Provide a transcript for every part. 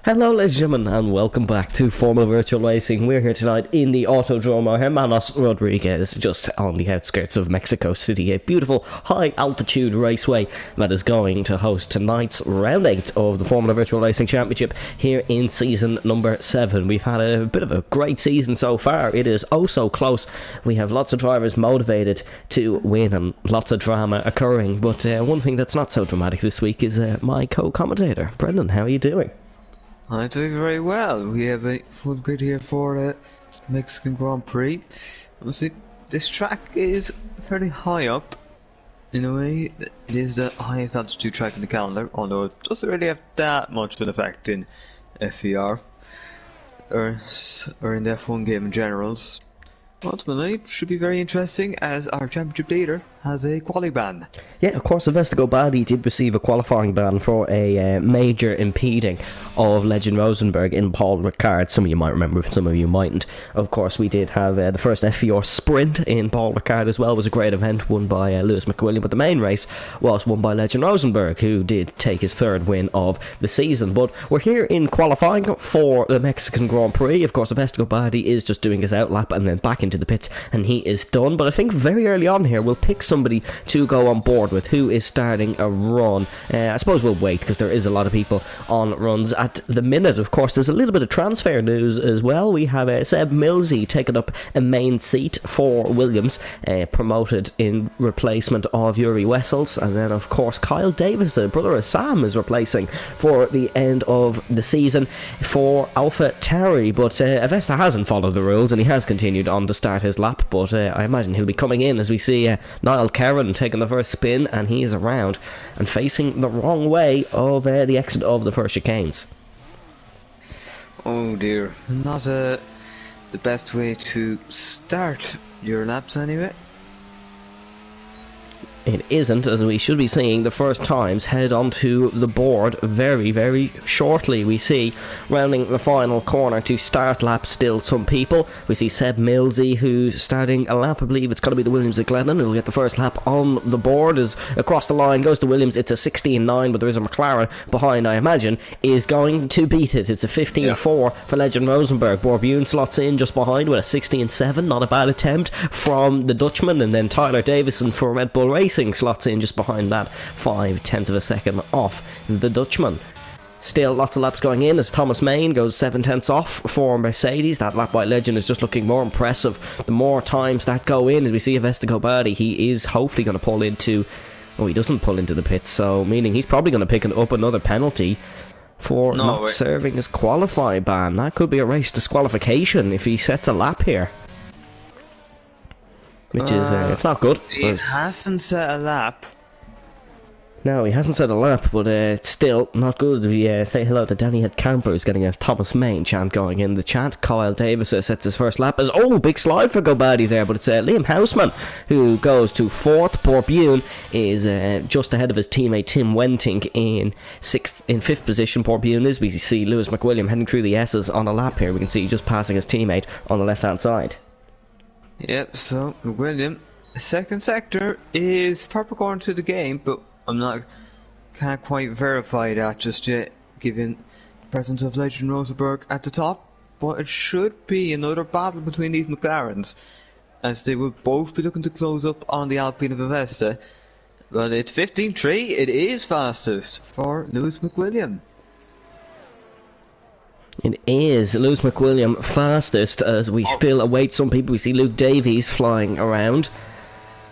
Hello ladies and gentlemen, and welcome back to Formula Virtual Racing. We're here tonight in the Autodromo Hermanos Rodriguez, just on the outskirts of Mexico City, a beautiful high altitude raceway that is going to host tonight's round 8 of the Formula Virtual Racing Championship here in season number 7. We've had a bit of a great season so far. It is oh so close. We have lots of drivers motivated to win and lots of drama occurring, but one thing that's not so dramatic this week is my co-commentator. Brendan, how are you doing? I'm doing very well. We have a full grid here for the Mexican Grand Prix. Obviously, this track is fairly high up. In a way, it is the highest altitude track in the calendar, although it doesn't really have that much of an effect in FVR or in the F1 game in generals. Ultimately, it should be very interesting as our championship leader has a quali ban. Yeah, of course, Sylvester Gobadi did receive a qualifying ban for a major impeding of Legend Rosenberg in Paul Ricard. Some of you might remember, some of you mightn't. Of course, we did have the first FVR sprint in Paul Ricard as well. It was a great event, won by Lewis McWilliam, but the main race was won by Legend Rosenberg, who did take his third win of the season. But we're here in qualifying for the Mexican Grand Prix. Of course, Sylvester Gobadi is just doing his outlap and then back into the pits, and he is done. But I think very early on here, we'll pick somebody to go on board with who is starting a run. I suppose we'll wait because there is a lot of people on runs at the minute. Of course, there's a little bit of transfer news as well. We have Seb Millsy taking up a main seat for Williams, promoted in replacement of Yuri Wessels, and then of course Kyle Davis, brother of Sam, is replacing for the end of the season for Alpha Tauri. But Avesta hasn't followed the rules and he has continued on to start his lap, but I imagine he'll be coming in as we see Niall Kerrin taking the first spin, and he is around and facing the wrong way of the exit of the first chicanes. Oh dear, not the best way to start your laps anyway. It isn't, as we should be seeing the first times head onto the board very, very shortly. We see rounding the final corner to start lap still some people. We see Seb Millsy, who's starting a lap. I believe it's going to be the Williams at Glennon who'll get the first lap on the board. As across the line goes to Williams. It's a 16.9, but there is a McLaren behind, I imagine, is going to beat it. It's a 15.4 for Legend Rosenberg. Borbune slots in just behind with a 16.7. Not a bad attempt from the Dutchman. And then Tyler Davison for Red Bull Racing slots in just behind that, 0.5 of a second off the Dutchman. Still lots of laps going in as Thomas Main goes 0.7 off for Mercedes. That lap by Legend is just looking more impressive the more times that go in. As we see Avesta Gobadi, he is hopefully going to pull into, oh, he doesn't pull into the pits, so meaning he's probably going to pick up another penalty for not serving his qualifying ban. That could be a race disqualification if he sets a lap here, which is, it's not good. He hasn't set a lap. No, he hasn't set a lap, but it's still not good. We say hello to Danny Head Camper, who's getting a Thomas Main chant going in the chat. Kyle Davis sets his first lap as, oh, big slide for Gobadi there, but it's Liam Houseman who goes to 4th. Borbune is just ahead of his teammate Tim Wenting in 5th position. Borbune is, we see Lewis McWilliam heading through the S's on a lap here. We can see just passing his teammate on the left-hand side. Yep, so William, second sector is proper going to the game, but can't quite verify that just yet, given the presence of Legend Rosenberg at the top. But it should be another battle between these McLarens, as they will both be looking to close up on the Alpine of Avesta. But it's 15.3, it is fastest for Lewis McWilliam. It is Lewis McWilliam fastest, as we still await some people. We see Luke Davies flying around,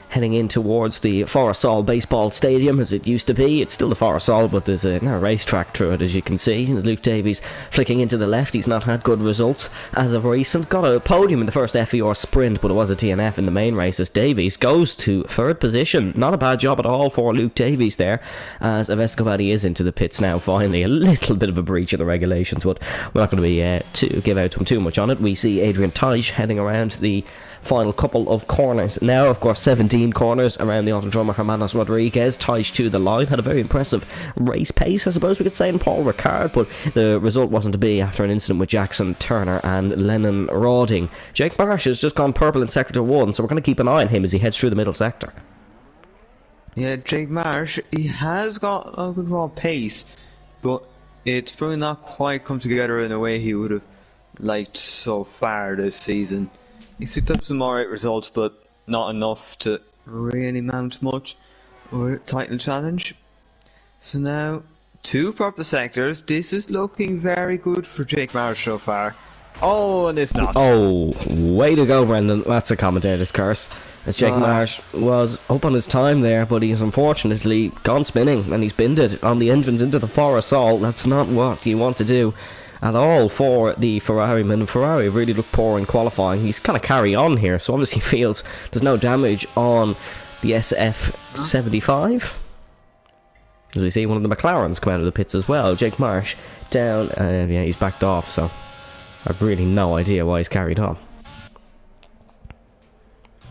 heading in towards the Forrestal Baseball Stadium, as it used to be. It's still the Forrestal, but there's a racetrack through it, as you can see. Luke Davies flicking into the left. He's not had good results as of recent. Got a podium in the first FVR sprint, but it was a TNF in the main race, as Davies goes to 3rd position. Not a bad job at all for Luke Davies there, as Avesta Gobadi is into the pits now, finally. A little bit of a breach of the regulations, but we're not going to be to give out too much on it. We see Adrian Teich heading around the final couple of corners. Now, of course, 17 corners around the Autodromo Hermanos Rodriguez. Teich to the line. Had a very impressive race pace, I suppose we could say, in Paul Ricard, but the result wasn't to be after an incident with Jackson Turner and Lennon Rawding. Jake Marsh has just gone purple in Sector 1, so we're going to keep an eye on him as he heads through the middle sector. Yeah, Jake Marsh, he has got a good raw pace, but it's probably not quite come together in a way he would have liked so far this season. He picked up some alright results, but not enough to really mount much or title challenge. So now, 2 purple sectors. This is looking very good for Jake Marsh so far. Oh, and it's not. Oh, way to go, Brendan. That's a commentator's curse. As Jake Marsh was up on his time there, but he's unfortunately gone spinning, and he's binned it on the entrance into the far assault. That's not what you want to do at all for the Ferrari man. Ferrari really looked poor in qualifying. He's kind of carry on here, so obviously feels there's no damage on the SF75. As we see, one of the McLarens come out of the pits as well. Jake Marsh down, yeah, he's backed off, so I've really no idea why he's carried on.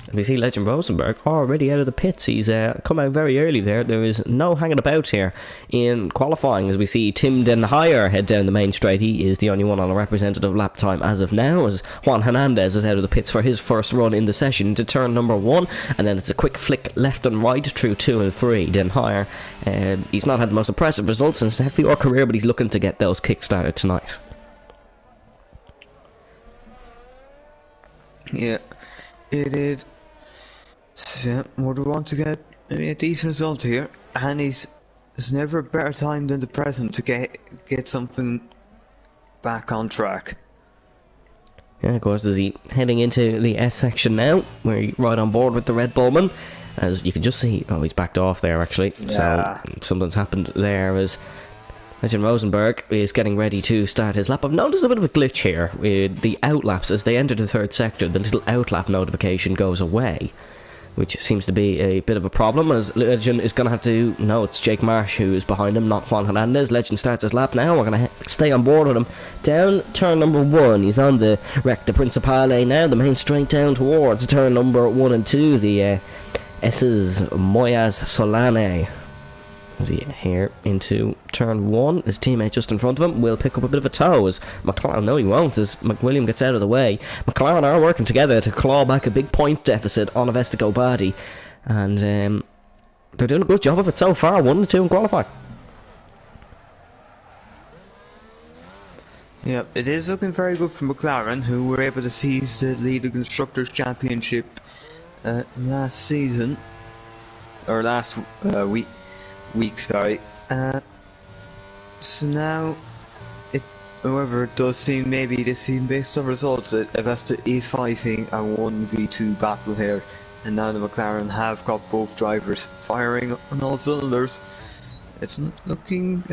And we see Legend Rosenberg already out of the pits. He's come out very early there. There is no hanging about here in qualifying, as we see Tim Den Heyer head down the main straight. He is the only one on a representative lap time as of now, as Juan Hernandez is out of the pits for his first run in the session to turn number 1, and then it's a quick flick left and right through 2 and 3. Den Heyer, he's not had the most impressive results in his FVR career, but he's looking to get those kick-started tonight. Yeah, it is. So, yeah, would want to get maybe a decent result here, and there's never a better time than the present to get something back on track. Yeah, of course, is he heading into the S section now, where he's right on board with the Red Bullman. As you can just see, oh, he's backed off there actually. Yeah. So something's happened there as Legend Rosenberg is getting ready to start his lap. I've noticed a bit of a glitch here with the outlaps. As they enter the 3rd sector, the little outlap notification goes away, which seems to be a bit of a problem, as Legend is going to have to... No, it's Jake Marsh who is behind him, not Juan Hernandez. Legend starts his lap now. We're going to stay on board with him. Down turn number 1. He's on the Recta Principale now, the main straight down towards turn number 1 and 2. The S's Moyas Solane. Here into turn 1. His teammate just in front of him will pick up a bit of a tow, as McLaren, no he won't, as McWilliam gets out of the way. McLaren are working together to claw back a big point deficit on Avesta Badi, and they're doing a good job of it so far. 1-2 in qualifying. Yeah, it is looking very good for McLaren, who were able to seize the lead of Constructors' Championship last season, or last week, sorry. So now, however, it does seem maybe this season, based on results, that Avesta is fighting a 1v2 battle here, and now the McLaren have got both drivers firing on all cylinders. It's not looking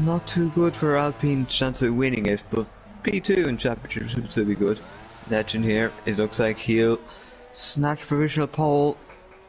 not too good for Alpine's chance of winning it, but P2 in championships would still be good. Legend here, it looks like he'll snatch provisional pole.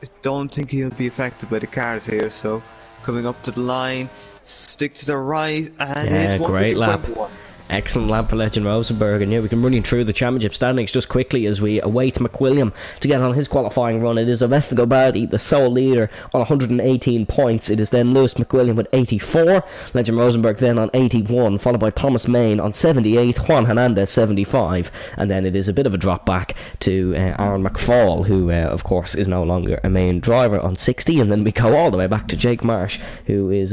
I don't think he'll be affected by the cars here, so coming up to the line, stick to the right, and yeah, it's great lap. 1:21. Excellent lap for Legend Rosenberg, and yeah, we can run you through the championship standings just quickly as we await McWilliam to get on his qualifying run. It is Avesta Badi, the sole leader, on 118 points. It is then Lewis McWilliam with 84, Legend Rosenberg then on 81, followed by Thomas Main on 78, Juan Hernandez 75, and then it is a bit of a drop back to Aaron McFall, who of course is no longer a main driver, on 60, and then we go all the way back to Jake Marsh, who is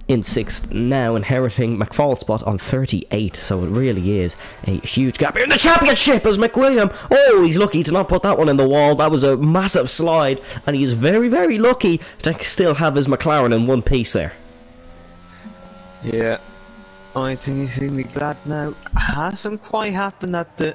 in 6th now, inheriting McFall's spot on 38, so it really is a huge gap here in the championship as McWilliam, oh, he's lucky to not put that one in the wall. That was a massive slide, and he is very, very lucky to still have his McLaren in one piece there. Yeah, I think he's going to be glad now. Hasn't quite happened at the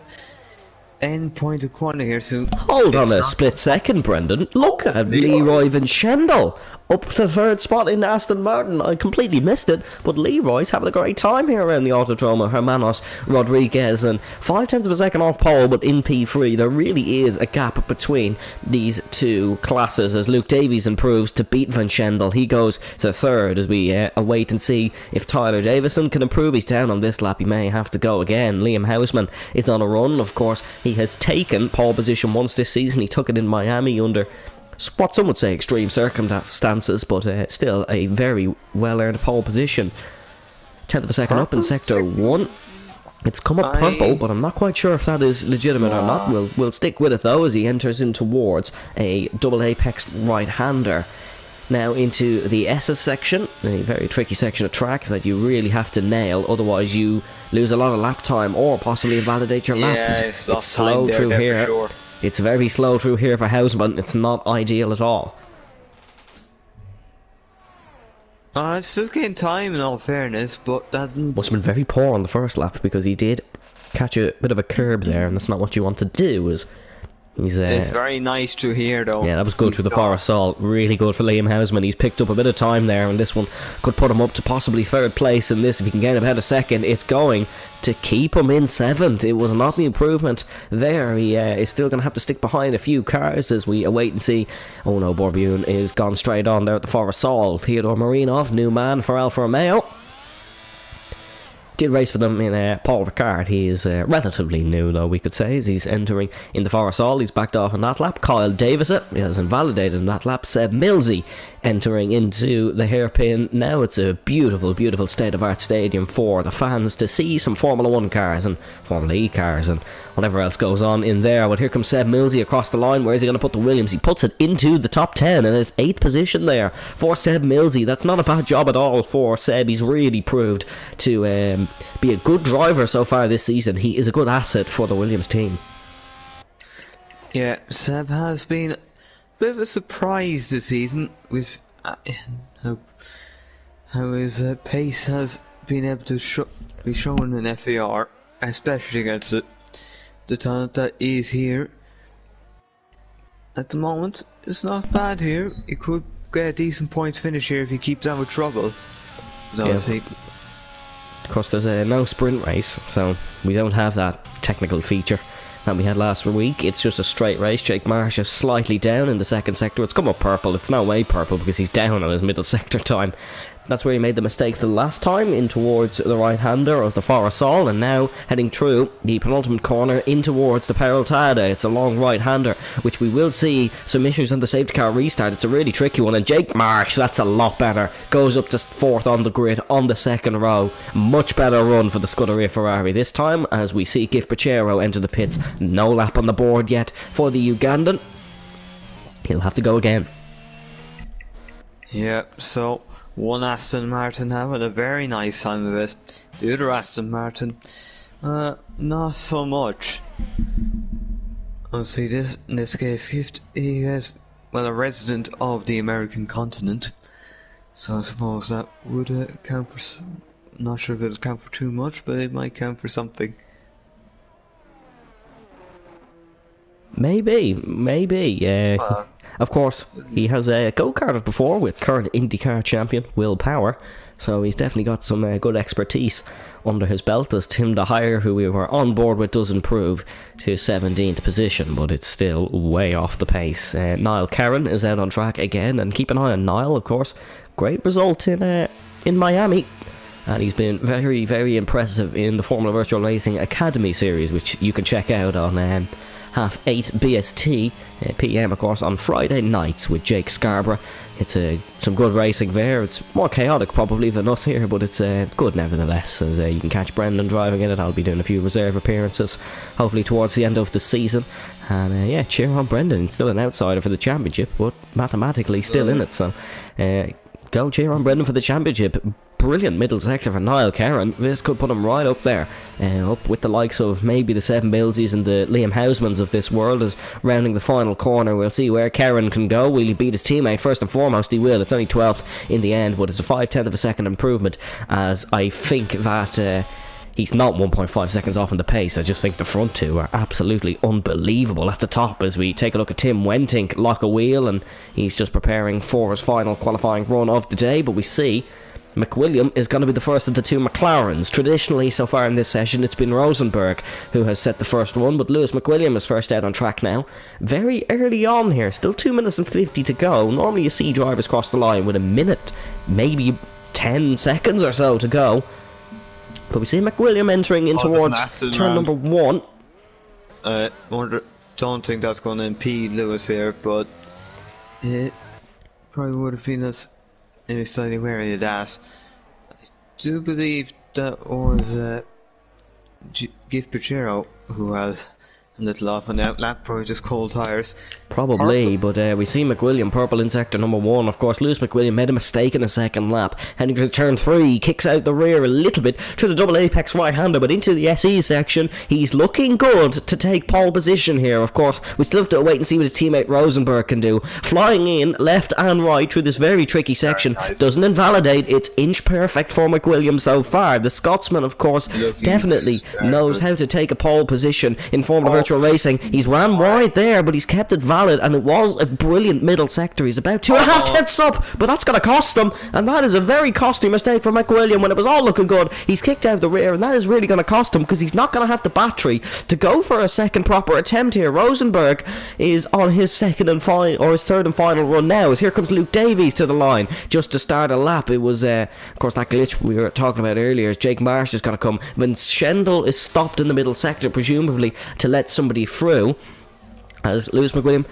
end point of corner here, so... Hold on a split second, Brendan. Look at Leroy Vincendel up to the 3rd spot in Aston Martin. I completely missed it, but Leroy's having a great time here around the Autodromo Hermanos Rodriguez, and 0.5 of a second off pole, but in P3 there really is a gap between these two classes as Luke Davies improves to beat Vincendel. He goes to 3rd as we await and see if Tyler Davison can improve. He's down on this lap, he may have to go again. Liam Houseman is on a run. Of course, he has taken pole position once this season. He took it in Miami under what some would say extreme circumstances, but still a very well-earned pole position. 1/10 of a second up in Sector 1. It's come up purple, but I'm not quite sure if that is legitimate or not. We'll stick with it though as he enters in towards a double apex right-hander. now into the S's section, a very tricky section of track that you really have to nail, otherwise you lose a lot of lap time or possibly invalidate your lap. Yeah, It's slow through here. Sure. It's very slow through here for Hausman. It's not ideal at all. It's still getting time in all fairness, but that Must have been very poor on the first lap because he did catch a bit of a curb there, and that's not what you want to do. It's very nice to hear, though. Yeah, that was good for the Forest. Really good for Liam Hausman. He's picked up a bit of time there, and this one could put him up to possibly third place in this. If he can get about a second, it's going to keep him in 7th. It was not the improvement there. He is still going to have to stick behind a few cars as we await and see. Oh no, Borbune is gone straight on there at the Forest. Theodore Marinov, new man for Alfa Romeo. Did race for them in Paul Ricard. He is relatively new, though, we could say, as he's entering in the Forest. He's backed off in that lap. Kyle Davison has invalidated in that lap. Seb Millsy entering into the hairpin. Now it's a beautiful, beautiful state-of-art stadium for the fans to see some Formula 1 cars and Formula E cars and whatever else goes on in there. But here comes Seb Millsy across the line. Where is he going to put the Williams? He puts it into the top 10 and it's 8th position there for Seb Millsy. That's not a bad job at all for Seb. He's really proved to be a good driver so far this season. He is a good asset for the Williams team. Yeah, Seb has been a bit of a surprise this season with how his pace has been able to be shown in FVR, especially against the talent that is here. At the moment, it's not bad here. He could get a decent points finish here if he keeps out with trouble. Of course, there's no sprint race, so we don't have that technical feature that we had last week. It's just a straight race. Jake Marsh is slightly down in the second sector. It's come up purple. It's no way purple because he's down on his middle sector time. That's where he made the mistake the last time, in towards the right-hander of the Forest, and now heading through the penultimate corner in towards the Peraltada. It's a long right-hander, which we will see some issues on the safety car restart. It's a really tricky one, and Jake Marsh, that's a lot better, goes up to 4th on the grid on the second row. Much better run for the Scuderia Ferrari this time, as we see Gif Pachero enter the pits. No lap on the board yet for the Ugandan. He'll have to go again. Yeah, so one Aston Martin having a very nice time of it. The other Aston Martin, not so much. Obviously, in this case, he is, well, a resident of the American continent. So I suppose that would count for not sure if it'll count for too much, but it might count for something. Maybe. Of course, he has go-karted before with current IndyCar champion Will Power, so he's definitely got some good expertise under his belt, as Tim DeHire, who we were on board with, does improve to 17th position, but it's still way off the pace. Niall Karen is out on track again, and keep an eye on Niall, of course. Great result in Miami. And he's been very, very impressive in the Formula Virtual Racing Academy series, which you can check out on 8:30 BST PM, of course, on Friday nights with Jake Scarborough. It's some good racing there. It's more chaotic probably than us here, but it's good nevertheless, as you can catch Brendan driving in it. I'll be doing a few reserve appearances hopefully towards the end of the season, and yeah, cheer on Brendan. He's still an outsider for the championship, but mathematically still in it, so go cheer on Brendan for the championship. Brilliant middle sector for Niall Karen. This could put him right up there, up with the likes of maybe the Seb Millsys and the Liam Hausmans of this world. As rounding the final corner, we'll see where Karen can go. Will he beat his teammate? First and foremost, he will. It's only 12th in the end, but it's a 0.5 of a second improvement, as I think that he's not 1.5 seconds off in the pace. I just think the front two are absolutely unbelievable at the top. As we take a look at Tim Wentink lock a wheel, and he's just preparing for his final qualifying run of the day, but we see McWilliam is going to be the first of the two McLarens. Traditionally, so far in this session, it's been Rosenberg who has set the first one, but Lewis McWilliam is first out on track now. Very early on here, still 2 minutes and 50 to go. Normally you see drivers cross the line with a minute, maybe 10 seconds or so to go. But we see McWilliam entering in towards turn number 1. Don't think that's going to impede Lewis here, but it probably would have been us maybe slightly wary of that. I do believe that was Gif Pachero who had a little off on the outlap, probably just cold tyres. Probably, but we see McWilliam purple in sector number 1. Of course, Lewis McWilliam made a mistake in the second lap. Heading to turn 3, kicks out the rear a little bit through the double apex right-hander, but into the SE section. He's looking good to take pole position here. Of course, we still have to wait and see what his teammate Rosenberg can do. Flying in left and right through this very tricky section. Doesn't invalidate. It's inch perfect for McWilliam so far. The Scotsman, of course, definitely knows how to take a pole position in Formula Virtual Racing. He's ran wide there, but he's kept it valid, and it was a brilliant middle sector. He's about 2.5 tenths up, but that's going to cost him, and that is a very costly mistake for McWilliam when it was all looking good. He's kicked out the rear, and that is really going to cost him, because he's not going to have the battery to go for a second proper attempt here. Rosenberg is on his second and final, or his third and final run now, as here comes Luke Davies to the line just to start a lap. It was, of course, that glitch we were talking about earlier, as Jake Marsh is going to come when Schendel is stopped in the middle sector, presumably to let somebody through, as Lewis McWilliam,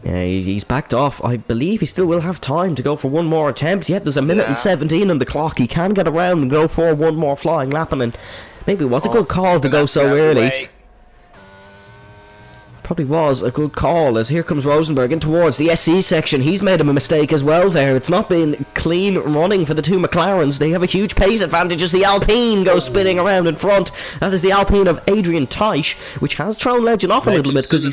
he's backed off. I believe he still will have time to go for one more attempt. Yet there's a minute and 17 on the clock. He can get around and go for one more flying lap, and maybe it was a good call to go so early. Probably was a good call, as here comes Rosenberg in towards the SC section. He's made him a mistake as well there. It's not been clean running for the two McLarens. They have a huge pace advantage as the Alpine goes spinning around in front. That is the Alpine of Adrian Teich, which has thrown Legend off a little bit, because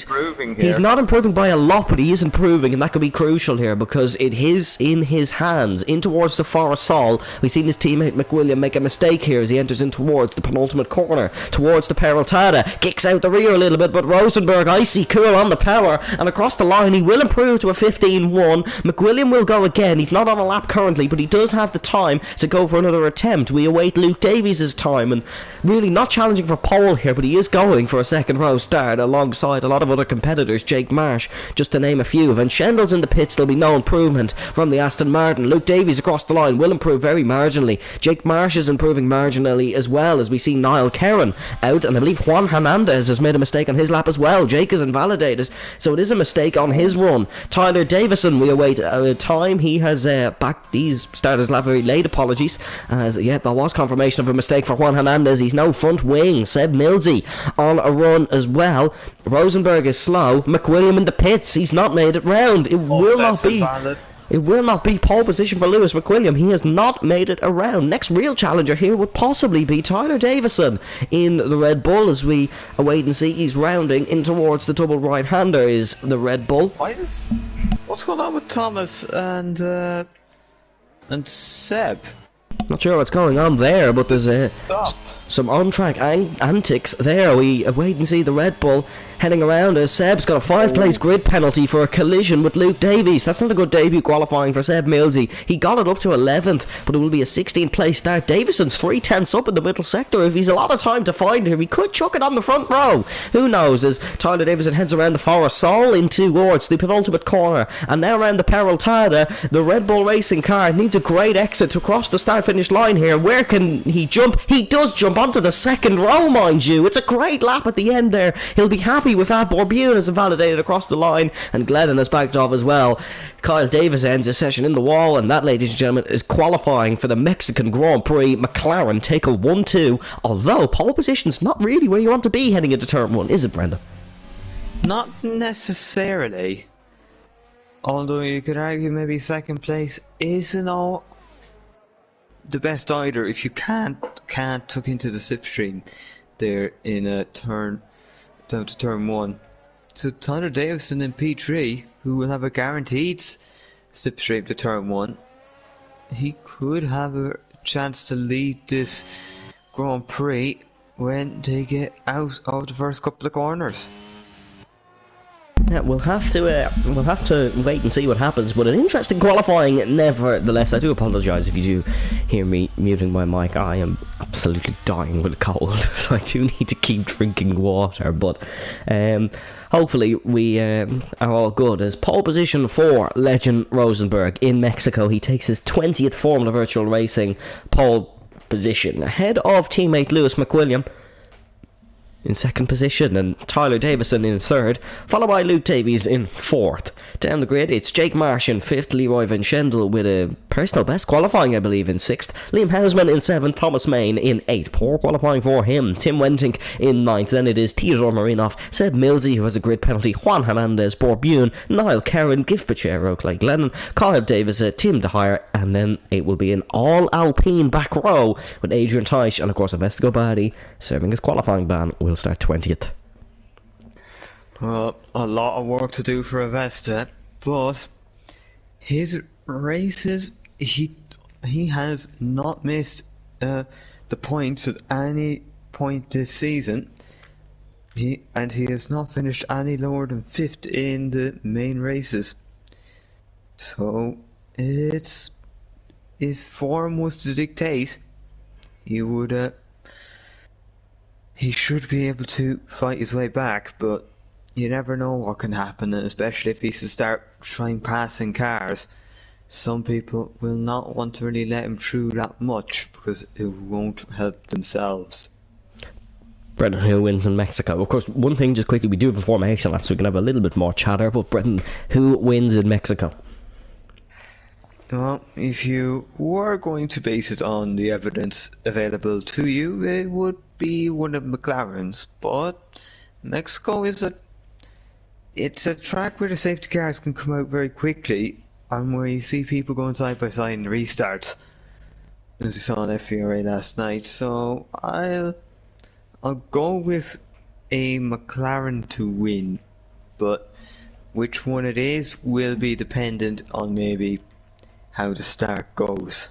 he's not improving by a lot, but he is improving, and that could be crucial here, because it is in his hands. In towards the Forest Sol, we've seen his teammate McWilliam make a mistake here as he enters in towards the penultimate corner, towards the Peraltada. Kicks out the rear a little bit, but Rosenberg, icy cool on the power, and across the line he will improve to a 15-1. McWilliam will go again. He's not on a lap currently, but he does have the time to go for another attempt. We await Luke Davies' time, and really not challenging for pole here, but he is going for a second row start alongside a lot of other competitors. Jake Marsh, just to name a few. When Schendel's in the pits, there'll be no improvement from the Aston Martin. Luke Davies across the line will improve very marginally. Jake Marsh is improving marginally as well, as we see Niall Kerrin out, and I believe Juan Hernandez has made a mistake on his lap as well. Jake is invalidated, so it is a mistake on his run. Tyler Davison, we await time. He has he's started his lap very late, apologies, as there was confirmation of a mistake for Juan Hernandez. He's no front wing. Seb Millsy on a run as well. Rosenberg is slow. McWilliam in the pits. He's not made it round. It will not be pole position for Lewis McWilliam. He has not made it around. Next real challenger here would possibly be Tyler Davison in the Red Bull, as we await and see. He's rounding in towards the double right-hander is the Red Bull. What's going on with Thomas and Seb? Not sure what's going on there, but there's some on-track antics there. We wait and see the Red Bull heading around, as Seb's got a 5-place grid penalty for a collision with Luke Davies. That's not a good debut qualifying for Seb Millsy. He got it up to 11th, but it will be a 16th-place start. Davison's 3 tenths up in the middle sector. If he's a lot of time to find him, he could chuck it on the front row. Who knows, as Tyler Davison heads around the Forest Sol in towards the penultimate corner, and now around the Peraltada. The Red Bull racing car needs a great exit to cross the start-finish line here. Where can he jump? He does jump onto the second row, mind you. It's a great lap at the end there. He'll be happy with that. Borbune is invalidated across the line, and Glennon has backed off as well. Kyle Davis ends his session in the wall, and that, ladies and gentlemen, is qualifying for the Mexican Grand Prix. McLaren take a 1-2, although pole position's not really where you want to be heading into turn 1, is it, Brenda? Not necessarily. Although you could argue maybe second place isn't all the best either if you can't tuck into the slipstream there in a turn down to turn 1. So Tyler Davison in P3, who will have a guaranteed slipstream to turn 1, he could have a chance to lead this Grand Prix when they get out of the first couple of corners. Yeah, we'll have to wait and see what happens, but an interesting qualifying nevertheless. I do apologise if you do hear me muting my mic. I am absolutely dying with a cold, so I do need to keep drinking water, but hopefully we are all good. As pole position for Legend Rosenberg in Mexico, he takes his 20th Formula Virtual Racing pole position, ahead of teammate Lewis McWilliam. in second position, and Tyler Davison in third, followed by Luke Davies in fourth. Down the grid, it's Jake Marsh in fifth, Leroy Van Schendel with a personal best qualifying, I believe, in sixth, Liam Hausman in seventh, Thomas Main in eighth, poor qualifying for him, Tim Wentink in ninth, then it is Theodore Marinov, Seb Millsy, who has a grid penalty, Juan Hernandez, Borbune, Niall Kerrin, Giff Pachero, Clay Glennon, Kyle Davis, Tim DeHire, and then it will be an all-Alpine back row with Adrian Teich and, of course, Avesta Gobadi serving his qualifying ban. Will start 20th. Well, a lot of work to do for Avesta, but his races, he has not missed the points at any point this season. He has not finished any lower than 5th in the main races. So if form was to dictate, he should be able to fight his way back, but you never know what can happen, and especially if he's to start trying passing cars. Some people will not want to really let him through that much because it won't help themselves. Brendan, who wins in Mexico? Of course, one thing just quickly, we do have a formation lap so we can have a little bit more chatter, but Brendan, who wins in Mexico? Well, if you were going to base it on the evidence available to you, it would be one of McLaren's, but Mexico is it's a track where the safety cars can come out very quickly, and where you see people going side by side in the restarts, as you saw on FVR last night. So I'll go with a McLaren to win, but which one it is will be dependent on maybe how the start goes.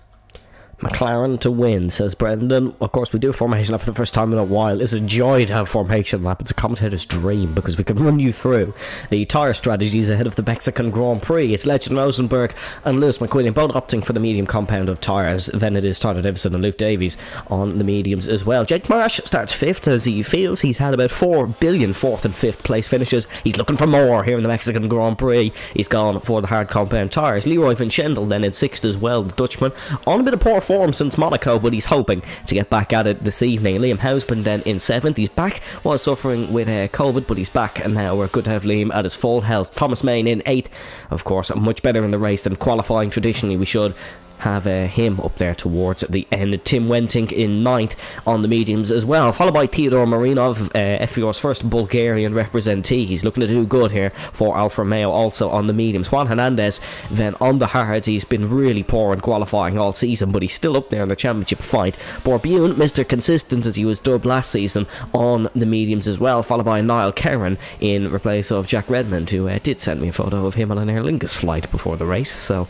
McLaren to win, says Brendan. Of course, we do a formation lap for the first time in a while. It's a joy to have formation lap. It's a commentator's dream because we can run you through the tyre strategies ahead of the Mexican Grand Prix. It's Legend Rosenberg and Lewis McQuillan both opting for the medium compound of tyres. Then it is Tyler Davison and Luke Davies on the mediums as well. Jake Marsh starts 5th as he feels he's had about 4 billion 4th and 5th place finishes. He's looking for more here in the Mexican Grand Prix. He's gone for the hard compound tyres. Leroy Van Schendel then in 6th as well, the Dutchman, on a bit of poor form since Monaco, but he's hoping to get back at it this evening. Liam Hausman then in 7th. He's back, was suffering with COVID, but he's back, and now we're good to have Liam at his full health. Thomas Main in 8th, of course, much better in the race than qualifying. Traditionally we should have him up there towards the end. Tim Wentink in 9th on the mediums as well, followed by Theodore Marinov, FVR's first Bulgarian representee. He's looking to do good here for Alfa Romeo, also on the mediums. Juan Hernandez then on the hards. He's been really poor in qualifying all season, but he's still up there in the championship fight. Borbune, Mr. Consistent, as he was dubbed last season, on the mediums as well, followed by Niall Kerrin in replace of Jack Redmond, who did send me a photo of him on an Aer Lingus flight before the race, so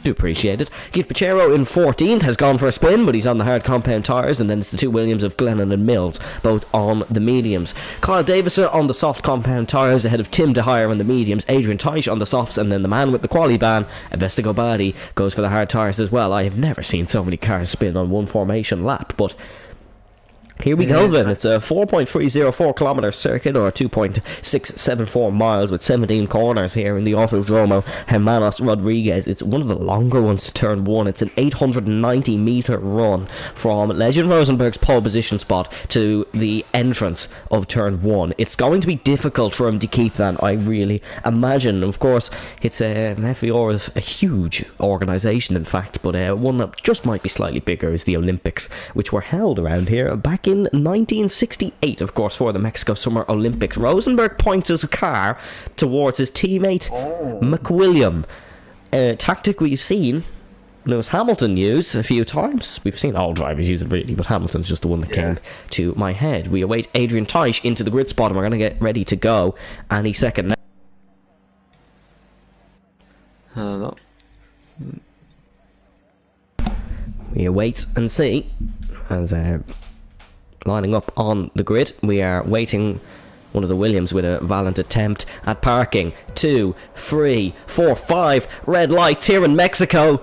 do appreciate it. Giff Pachero in 14th has gone for a spin, but he's on the hard compound tyres, and then it's the two Williams of Glennon and Mills, both on the mediums. Kyle Davison on the soft compound tyres ahead of Tim DeHire on the mediums, Adrian Teich on the softs, and then the man with the quali ban, Avesta Gobadi, goes for the hard tyres as well. I have never seen so many cars spin on one formation lap, but here we go then. It's a 4.304 kilometre circuit, or 2.674 miles with 17 corners here in the Autodromo Hermanos Rodriguez. It's one of the longer ones to turn 1. It's an 890 metre run from Legend Rosenberg's pole position spot to the entrance of turn 1. It's going to be difficult for him to keep that, I really imagine. Of course, it's FVR is a huge organisation, in fact, but one that just might be slightly bigger is the Olympics, which were held around here back in 1968, of course, for the Mexico Summer Olympics. Rosenberg points his car towards his teammate McWilliam. A tactic we've seen Lewis Hamilton use a few times. We've seen all drivers use it really, but Hamilton's just the one that came to my head. We await Adrian Teich into the grid spot, and we're going to get ready to go any second now. Hello. We await and see as lining up on the grid. We are waiting one of the Williams with a valiant attempt at parking. 2, 3, 4, 5 red lights here in Mexico.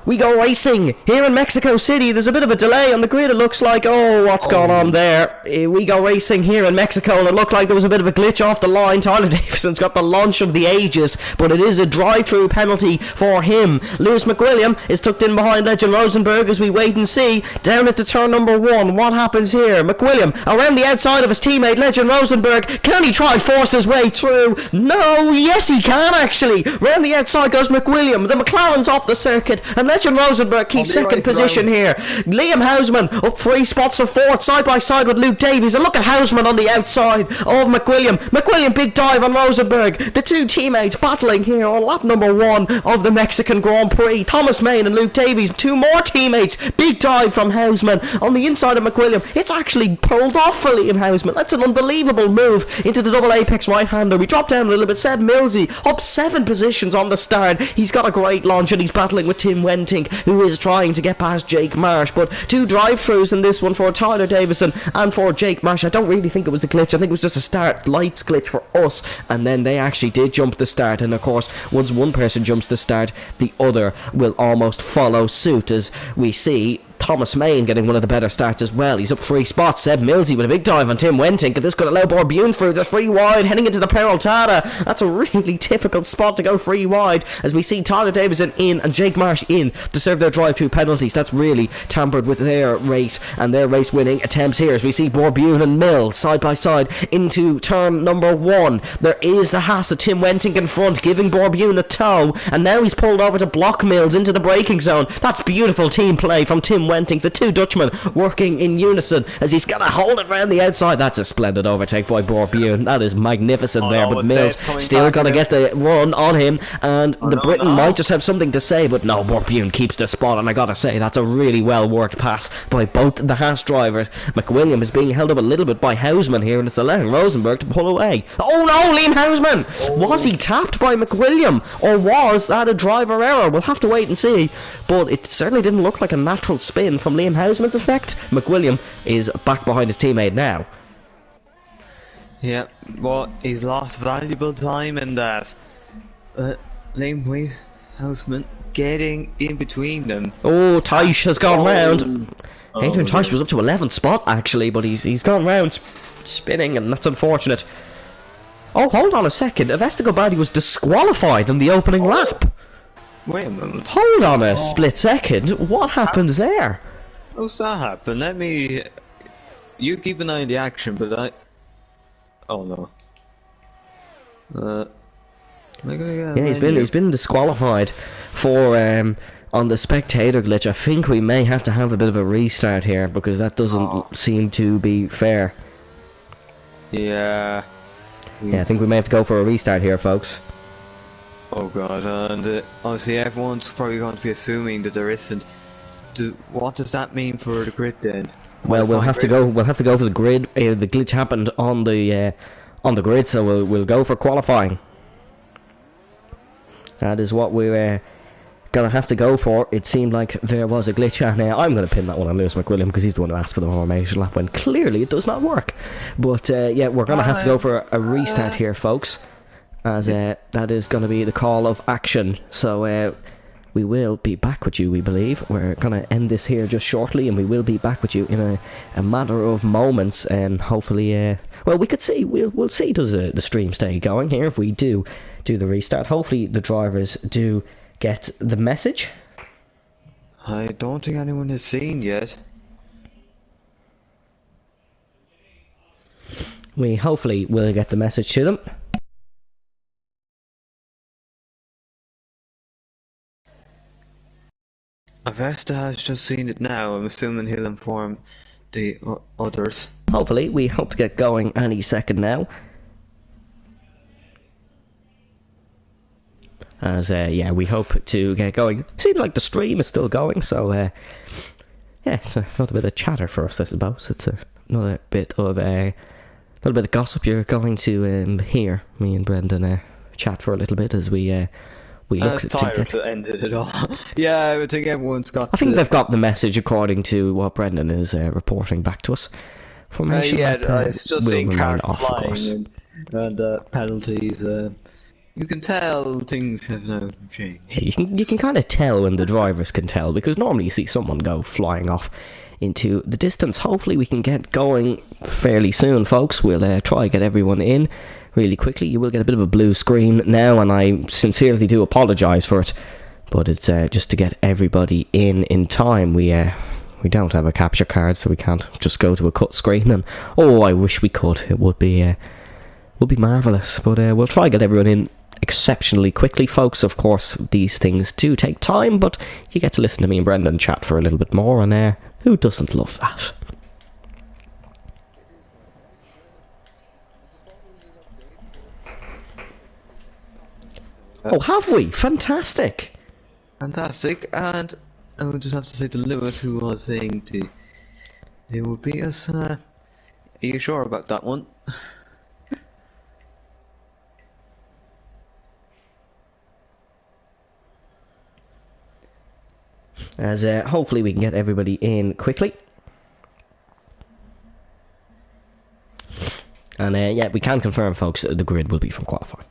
We go racing here in Mexico City. There's a bit of a delay on the grid. It looks like, oh, what's going on there? We go racing here in Mexico, and it looked like there was a bit of a glitch off the line. Tyler Davison's got the launch of the ages, but it is a drive-through penalty for him. Lewis McWilliam is tucked in behind Legend Rosenberg as we wait and see. Down at the turn number 1, what happens here? McWilliam around the outside of his teammate Legend Rosenberg. Can he try and force his way through? No, yes he can actually. Round the outside goes McWilliam. The McLaren's off the circuit, and Legend Rosenberg keeps second position here. Liam Hausman up 3 spots of 4th, side by side with Luke Davies. And look at Hausman on the outside of McWilliam. McWilliam big dive on Rosenberg. The two teammates battling here on lap number 1 of the Mexican Grand Prix. Thomas Main and Luke Davies, 2 more teammates. Big dive from Hausman on the inside of McWilliam. It's actually pulled off for Liam Hausman. That's an unbelievable move into the double apex right-hander. We drop down a little bit. Seb Millsy up 7 positions on the start. He's got a great launch, and he's battling with Tim Wenting, who is trying to get past Jake Marsh. But 2 drive-throughs in this one for Tyler Davison and for Jake Marsh. I don't really think it was a glitch. I think it was just a start lights glitch for us, and then they actually did jump the start. And of course, once one person jumps the start, the other will almost follow suit, as we see Thomas Main getting one of the better starts as well. He's up 3 spots. Seb Millsy with a big dive on Tim Wenting. And this could allow Borbune through the 3 wide, heading into the Peraltada. That's a really difficult spot to go 3 wide, as we see Tyler Davison in and Jake Marsh in to serve their drive-through penalties. That's really tampered with their race and their race-winning attempts here, as we see Borbune and Mill side by side into turn number 1. There is the Haas of Tim Wenting in front, giving Borbune a tow, and now he's pulled over to block Mills into the braking zone. That's beautiful team play from Tim Wenting, the 2 Dutchmen working in unison, as he's gonna hold it round the outside. That's a splendid overtake by Borbune. That is magnificent there, but Mills still gonna get the run on him, and the Briton might just have something to say, but no, Borbune keeps the spot, and I gotta say, that's a really well worked pass by both the Haas drivers. McWilliam is being held up a little bit by Hausman here, and it's allowing Rosenberg to pull away. Oh no, Liam Hausman! Was he tapped by McWilliam, or was that a driver error? We'll have to wait and see, but it certainly didn't look like a natural spin from Liam Hausman's effect. McWilliam is back behind his teammate now. Yeah, well, he's lost valuable time in that. Liam Hausman getting in between them. Oh, Taish has gone round. Adrian Taish was up to 11th spot actually, but he's gone round spinning, and that's unfortunate. Oh, hold on a second. Avesta Gobadi was disqualified in the opening lap. Wait a moment. Hold on a split second. What happens there? How's that happen? Let me... You keep an eye on the action, but I... Oh no. Yeah, he's been disqualified for on the spectator glitch. I think we may have to have a bit of a restart here, because that doesn't seem to be fair. Yeah. Yeah, I think we may have to go for a restart here, folks. Oh god, and obviously everyone's probably going to be assuming that there isn't. What does that mean for the grid then? Well, we'll have to go. We'll have to go for the grid. The glitch happened on the grid, so we'll go for qualifying. That is what we're gonna have to go for. It seemed like there was a glitch, and I'm gonna pin that one on Lewis McWilliam, because he's the one who asked for the formation lap when clearly it does not work. But yeah, we're gonna have to go for a restart here, folks, as that is gonna be the call of action. So we will be back with you, we believe. We're gonna end this here just shortly, and we will be back with you in a matter of moments, and hopefully well, we could see, we'll see, does the stream stay going here if we do the restart. Hopefully the drivers do get the message. I don't think anyone has seen yet. We hopefully will get the message to them. Avesta has just seen it now. I'm assuming he'll inform the others. Hopefully, we hope to get going any second now. As yeah, we hope to get going. Seems like the stream is still going, so yeah, it's another bit of chatter for us, I suppose. It's another bit of gossip you're going to hear. Me and Brendan chat for a little bit as we look to end it at all. Yeah, I think everyone's got. I think they've got the message according to what Brendan is reporting back to us. Yeah, I was just seeing cars flying and penalties. You can tell things have now changed. You can kind of tell when the drivers can tell, because normally you see someone go flying off into the distance. Hopefully we can get going fairly soon, folks. We'll try to get everyone in really quickly. You will get a bit of a blue screen now, and I sincerely do apologise for it, but it's just to get everybody in time. We don't have a capture card, so we can't just go to a cut screen, and I wish we could. It would be marvellous, but we'll try to get everyone in exceptionally quickly, folks. Of course, these things do take time, but you get to listen to me and Brendan chat for a little bit more, and who doesn't love that? Oh, have we? Fantastic! Fantastic, and I would just have to say to Lewis, who was saying they would beat us. Are you sure about that one? As hopefully we can get everybody in quickly. And yeah, we can confirm, folks, that the grid will be from qualifying.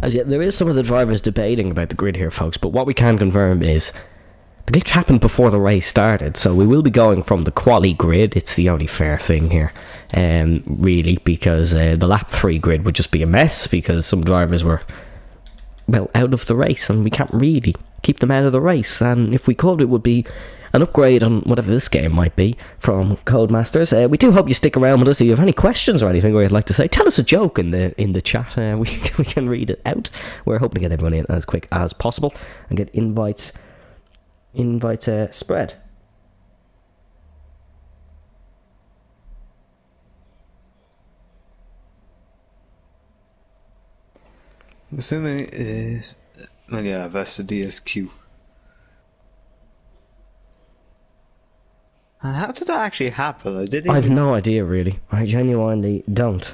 As yet, there is some of the drivers debating about the grid here, folks, but what we can confirm is the glitch happened before the race started, so we will be going from the quali grid. It's the only fair thing here, really, because the lap 3 grid would just be a mess, because some drivers were, well, out of the race, and we can't really keep them out of the race, and if we could, it would be an upgrade on whatever this game might be from Codemasters. We do hope you stick around with us. If you have any questions or anything, or you'd like to say, tell us a joke in the chat. We can read it out. We're hoping to get everyone in as quick as possible and get invites spread. I'm assuming it is. Well, yeah, that's the DSQ. And how did that actually happen? I have no idea, really. I genuinely don't.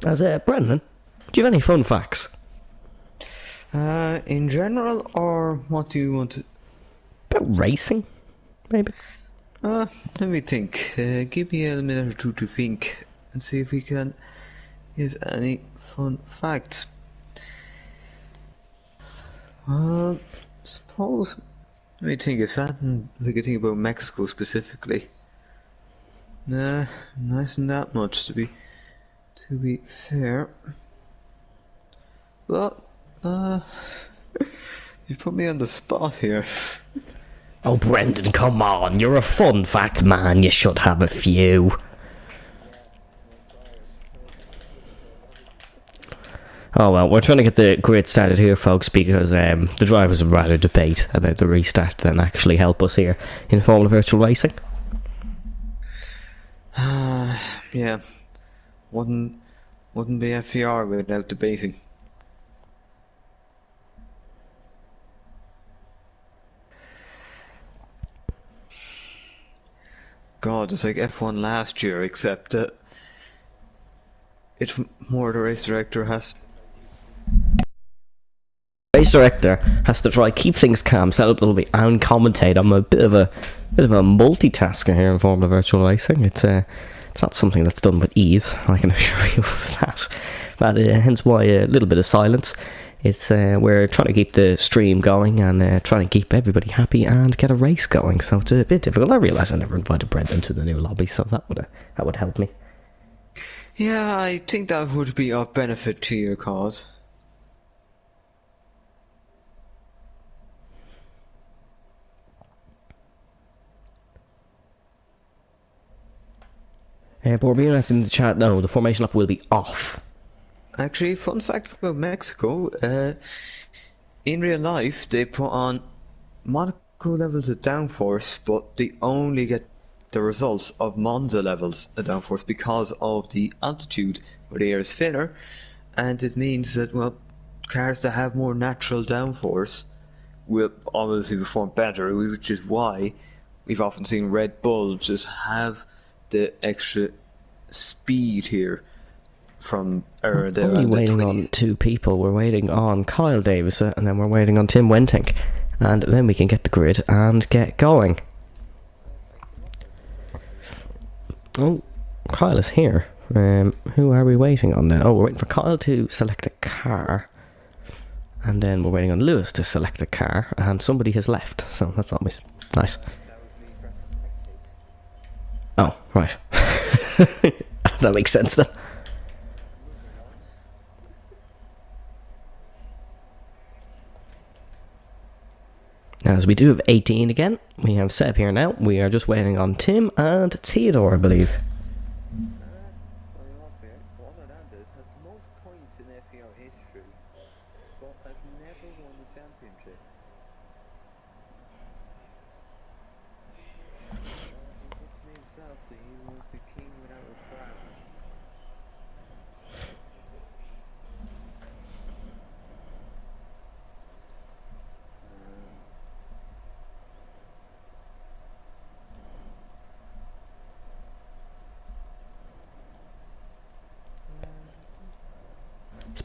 As Brendan, do you have any fun facts? In general, or what do you want to... About racing, maybe? Let me think. Give me a minute or two to think and see if we can use any fun facts. Suppose... Let me think if that and we could think about Mexico specifically. Nah, nice and that much to be fair. Well, you put me on the spot here. Oh, Brendan, come on. You're a fun fact man. You should have a few. Oh well, we're trying to get the grid started here, folks, because the drivers would rather debate about the restart than actually help us here in Formula Virtual Racing. Yeah. Wouldn't be FVR without debating. God, it's like F1 last year, except that it's more the race director has... Race director has to try keep things calm, set up a little bit, and commentate. I'm a bit of a multitasker here in Formula Virtual Racing. It's not something that's done with ease, I can assure you of that. But hence why a little bit of silence. It's we're trying to keep the stream going and trying to keep everybody happy and get a race going. So it's a bit difficult. I realise I never invited Brendan to the new lobby, so that would help me. Yeah, I think that would be of benefit to your cause. But we're being asked in the chat, no, the formation lap will be off. Actually, fun fact about Mexico, in real life, they put on Monaco levels of downforce, but they only get the results of Monza levels of downforce because of the altitude where the air is thinner, and it means that, well, cars that have more natural downforce will obviously perform better, which is why we've often seen Red Bull just have the extra speed here from Only around the waiting on 20s. two people. We're waiting on Kyle Davis, and then we're waiting on Tim Wentink. And then we can get the grid and get going. Oh, Kyle is here. Who are we waiting on now? Oh, we're waiting for Kyle to select a car. And then we're waiting on Lewis to select a car. And somebody has left, so that's always nice. Oh, right. That makes sense then. As we do have 18 again, we have Seb here now. We are just waiting on Tim and Theodore, I believe. Hernandez has the most points in FVR history, but has never won the championship. He said to himself that he was the king without a crown.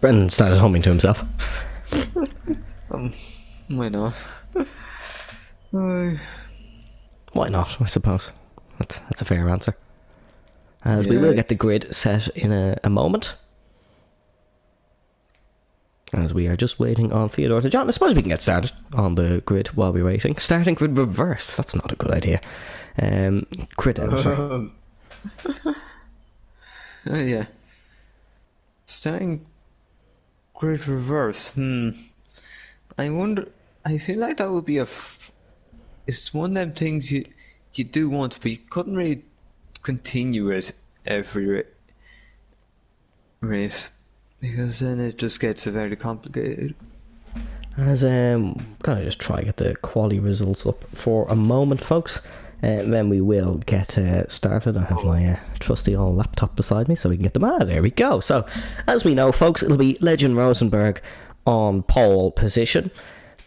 Brendan started humming to himself. Why not? Why not, I suppose. That's a fair answer. As we will get the grid set in a moment. As we are just waiting on Theodore to join. I suppose we can get started on the grid while we're waiting. Starting grid reverse. That's not a good idea. Grid out, sorry. Oh yeah. Starting grid reverse. I wonder. I feel like that would be it's one of them things you do want, but you couldn't really continue it every race because then it just gets very complicated. As can I just try to get the quality results up for a moment, folks? Then we will get started. I have my trusty old laptop beside me so we can get them. There we go. So, as we know, folks, it'll be Legend Rosenberg on pole position.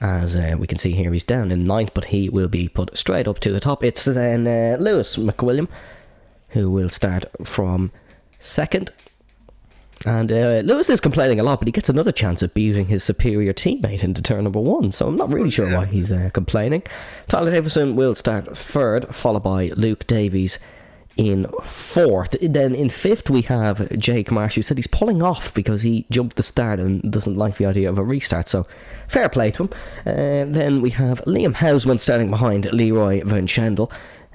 As we can see here, he's down in 9th, but he will be put straight up to the top. It's then Lewis McWilliam, who will start from 2nd. And Lewis is complaining a lot, but he gets another chance at beating his superior teammate into turn number 1, so I'm not really sure why he's complaining. Tyler Davison will start 3rd, followed by Luke Davies in 4th. Then in 5th we have Jake Marsh, who said he's pulling off because he jumped the start and doesn't like the idea of a restart, so fair play to him. Then we have Liam Hausman starting behind Leroy Van Schendel.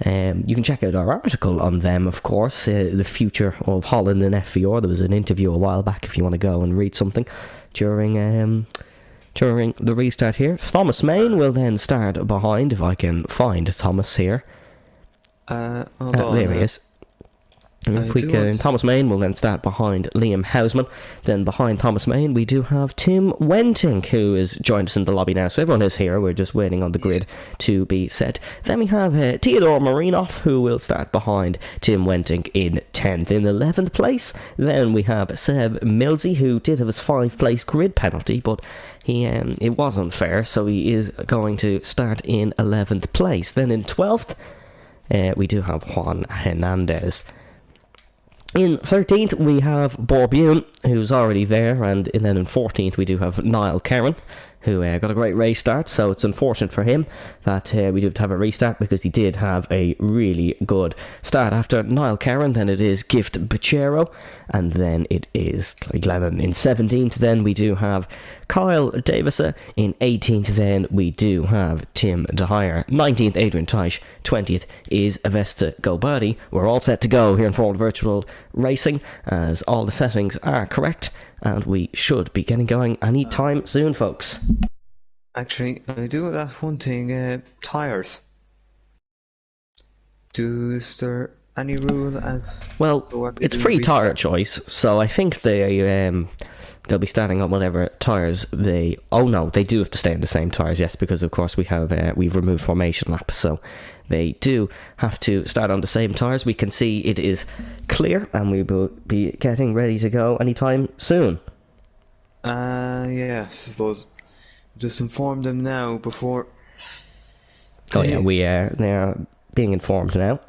You can check out our article on them, of course, the future of Holland and FVR. There was an interview a while back if you want to go and read something during the restart here. Thomas Main will then start behind, if I can find Thomas here. Hold on. There he is. If we can, Thomas Main will then start behind Liam Hausman. Then behind Thomas Main we do have Tim Wentink, who has joined us in the lobby now. So everyone is here. We're just waiting on the grid to be set. Then we have Theodore Marinov, who will start behind Tim Wentink in 10th. In 11th place, then we have Seb Millsy, who did have his 5th place grid penalty, but he it wasn't fair, so he is going to start in 11th place. Then in 12th, we do have Juan Hernandez. In 13th we have Borbune, who's already there, and then in 14th we do have Niall Kerrin, who got a great race start, so it's unfortunate for him that we do have to have a restart because he did have a really good start. After Niall Kerrin, then it is Gift Bachero, and then it is Glennon in 17th. Then we do have Kyle Davisa. In 18th, then we do have Tim DeHire. 19th, Adrian Teich. 20th is Avesta Gobadi. We're all set to go here in Forward Virtual Racing, as all the settings are correct, and we should be getting going any time soon, folks. Actually, I do have one thing, tires. any rule as Well, for what they it's do free tyre restart? choice, so I think they'll be starting on whatever tyres they... Oh no, they do have to stay in the same tyres, yes, because of course we've removed formation laps, so they do have to start on the same tyres. We can see it is clear, and we will be getting ready to go anytime soon. Yeah, I suppose. Just inform them now before. Oh yeah, they are being informed now.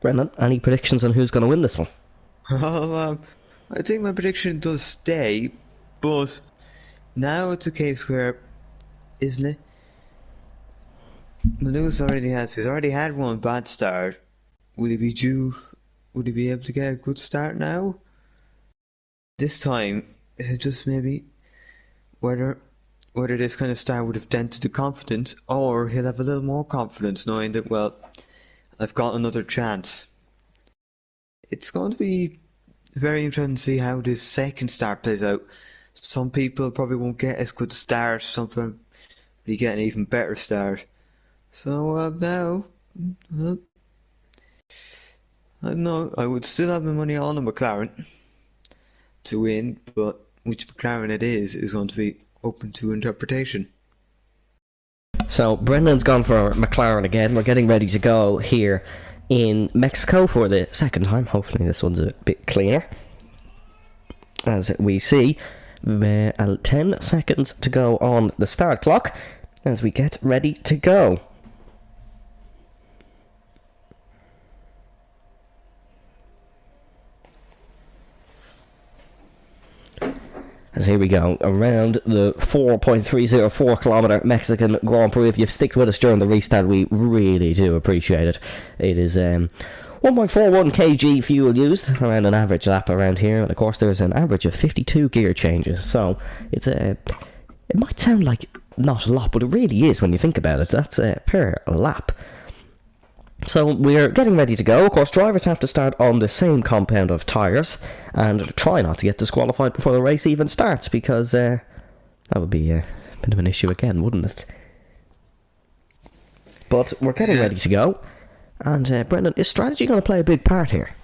Brendan, any predictions on who's going to win this one? Well, I think my prediction does stay, but now it's a case where, isn't it? Lewis he's already had one bad start. Will he be due? Would he be able to get a good start now? This time, it just maybe whether this kind of start would have dented the confidence, or he'll have a little more confidence knowing that, well, I've got another chance. It's going to be very interesting to see how this second start plays out. Some people probably won't get as good a start, some people will get an even better start. So now, well, I don't know, I would still have my money on a McLaren to win, but which McLaren it is going to be open to interpretation. So Brendan's gone for McLaren again. We're getting ready to go here in Mexico for the second time. Hopefully this one's a bit cleaner. As we see, 10 seconds to go on the start clock as we get ready to go. As here we go, around the 4.304 kilometre Mexican Grand Prix. If you've stuck with us during the restart, we really do appreciate it. It is 1.41 kg fuel used, around an average lap around here, and of course there's an average of 52 gear changes, so it's it might sound like not a lot, but it really is when you think about it. That's per lap. So we're getting ready to go. Of course, drivers have to start on the same compound of tyres and try not to get disqualified before the race even starts, because that would be a bit of an issue again, wouldn't it? But we're getting ready to go, and Brendan, is strategy going to play a big part here?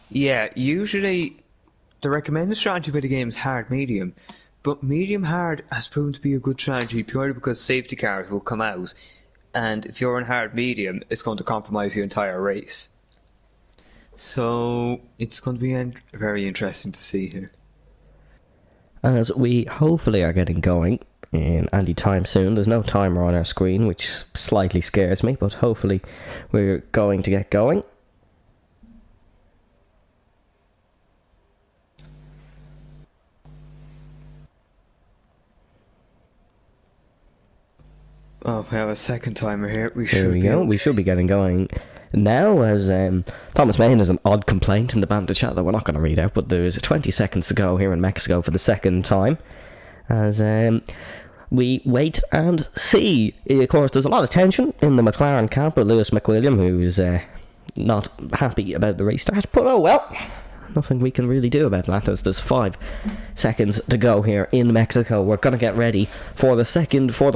Yeah, usually the recommended strategy by the game is hard-medium, but medium-hard has proven to be a good strategy purely because safety cars will come out, and if you're in hard-medium, it's going to compromise your entire race. So it's going to be very interesting to see here. As we hopefully are getting going in any time soon. There's no timer on our screen, which slightly scares me, but hopefully we're going to get going. Oh, we have a second timer here. Here we go. We should be getting going now, as Thomas Main has an odd complaint in the band chat that we're not going to read out, but there's 20 seconds to go here in Mexico for the second time, as we wait and see. Of course, there's a lot of tension in the McLaren camp with Lewis McWilliam, who's not happy about the restart, but oh well. Nothing we can really do about that, as there's 5 seconds to go here in Mexico. We're going to get ready for the